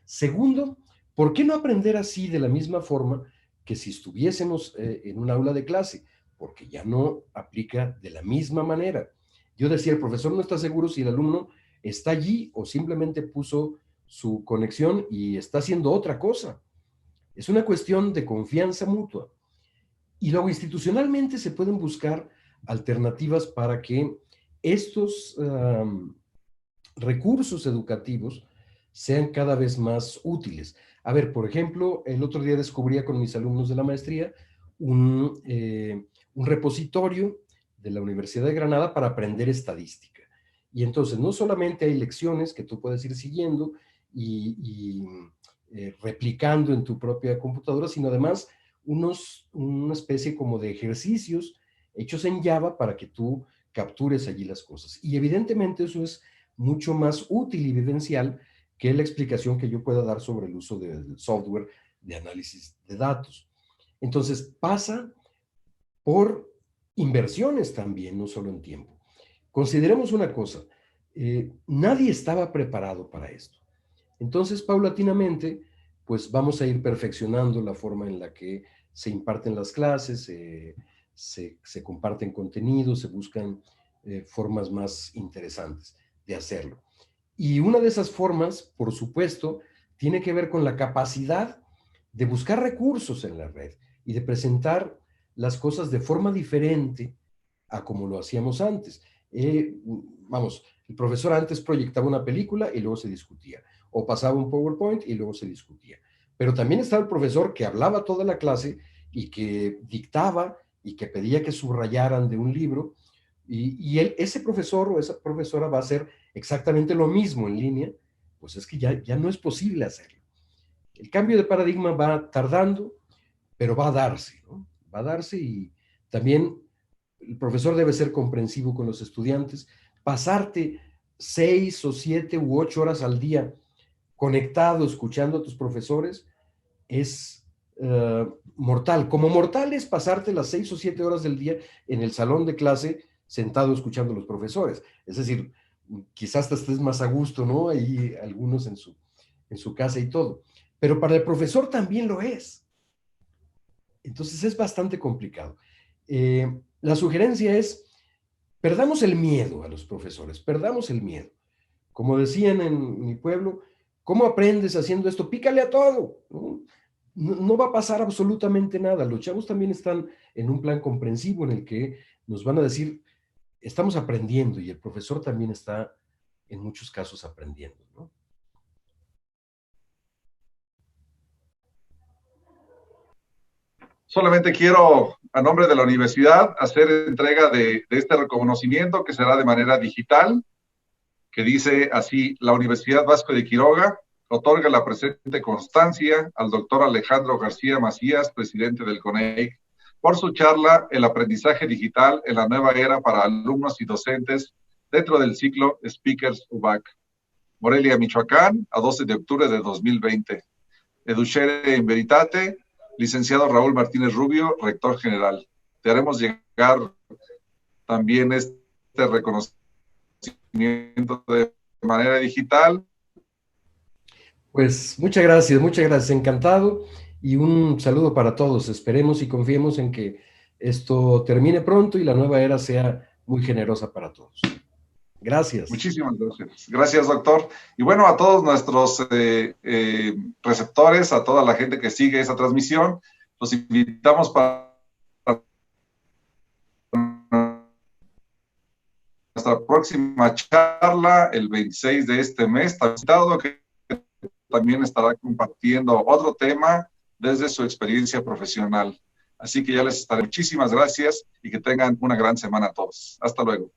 Segundo, ¿por qué no aprender así de la misma forma que si estuviésemos en un aula de clase? Porque ya no aplica de la misma manera. Yo decía, el profesor no está seguro si el alumno está allí o simplemente puso su conexión y está haciendo otra cosa. Es una cuestión de confianza mutua. Y luego institucionalmente se pueden buscar alternativas para que estos recursos educativos sean cada vez más útiles. A ver, por ejemplo, el otro día descubría con mis alumnos de la maestría un repositorio de la Universidad de Granada para aprender estadística. Y entonces no solamente hay lecciones que tú puedes ir siguiendo y replicando en tu propia computadora, sino además una especie como de ejercicios hechos en Java para que tú captures allí las cosas. Y evidentemente eso es mucho más útil y vivencial que la explicación que yo pueda dar sobre el uso del software de análisis de datos. Entonces pasa por inversiones también, no solo en tiempo. Consideremos una cosa, nadie estaba preparado para esto. Entonces, paulatinamente, pues vamos a ir perfeccionando la forma en la que se imparten las clases, se comparten contenidos, se buscan formas más interesantes de hacerlo. Y una de esas formas, por supuesto, tiene que ver con la capacidad de buscar recursos en la red y de presentar las cosas de forma diferente a como lo hacíamos antes. Vamos, el profesor antes proyectaba una película y luego se discutía, o pasaba un PowerPoint y luego se discutía. Pero también estaba el profesor que hablaba toda la clase y que dictaba y que pedía que subrayaran de un libro, y ese profesor o esa profesora va a hacer exactamente lo mismo en línea, pues es que ya no es posible hacerlo. El cambio de paradigma va tardando, pero va a darse, ¿no? Va a darse y también el profesor debe ser comprensivo con los estudiantes. Pasarte 6 o 7 u 8 horas al día conectado, escuchando a tus profesores, es mortal. Como mortal es pasarte las 6 o 7 horas del día en el salón de clase sentado escuchando a los profesores. Es decir, quizás te estés más a gusto, ¿no? Ahí algunos en su casa y todo. Pero para el profesor también lo es. Entonces es bastante complicado. La sugerencia es, perdamos el miedo a los profesores, perdamos el miedo. Como decían en mi pueblo, ¿Cómo aprendes haciendo esto? Pícale a todo, ¿no? No va a pasar absolutamente nada. Los chavos también están en un plan comprensivo en el que nos van a decir, estamos aprendiendo, y el profesor también está en muchos casos aprendiendo, ¿no? Solamente quiero, a nombre de la universidad, hacer entrega de este reconocimiento que será de manera digital, que dice así: la Universidad Vasco de Quiroga otorga la presente constancia al doctor Alejandro García Macías, presidente del CONEIC, por su charla El aprendizaje digital en la nueva era para alumnos y docentes dentro del ciclo Speakers UBAC. Morelia, Michoacán, a 12 de octubre de 2020. Educere in Veritate, licenciado Raúl Martínez Rubio, rector general. Te haremos llegar también este reconocimiento de manera digital. Pues muchas gracias, encantado, y un saludo para todos. Esperemos y confiemos en que esto termine pronto y la nueva era sea muy generosa para todos. Gracias. Muchísimas gracias. Gracias, doctor. Y bueno, a todos nuestros receptores, a toda la gente que sigue esa transmisión, los invitamos para nuestra próxima charla el 26 de este mes, que también estará compartiendo otro tema desde su experiencia profesional. Así que ya les estaré. Muchísimas gracias y que tengan una gran semana a todos. Hasta luego.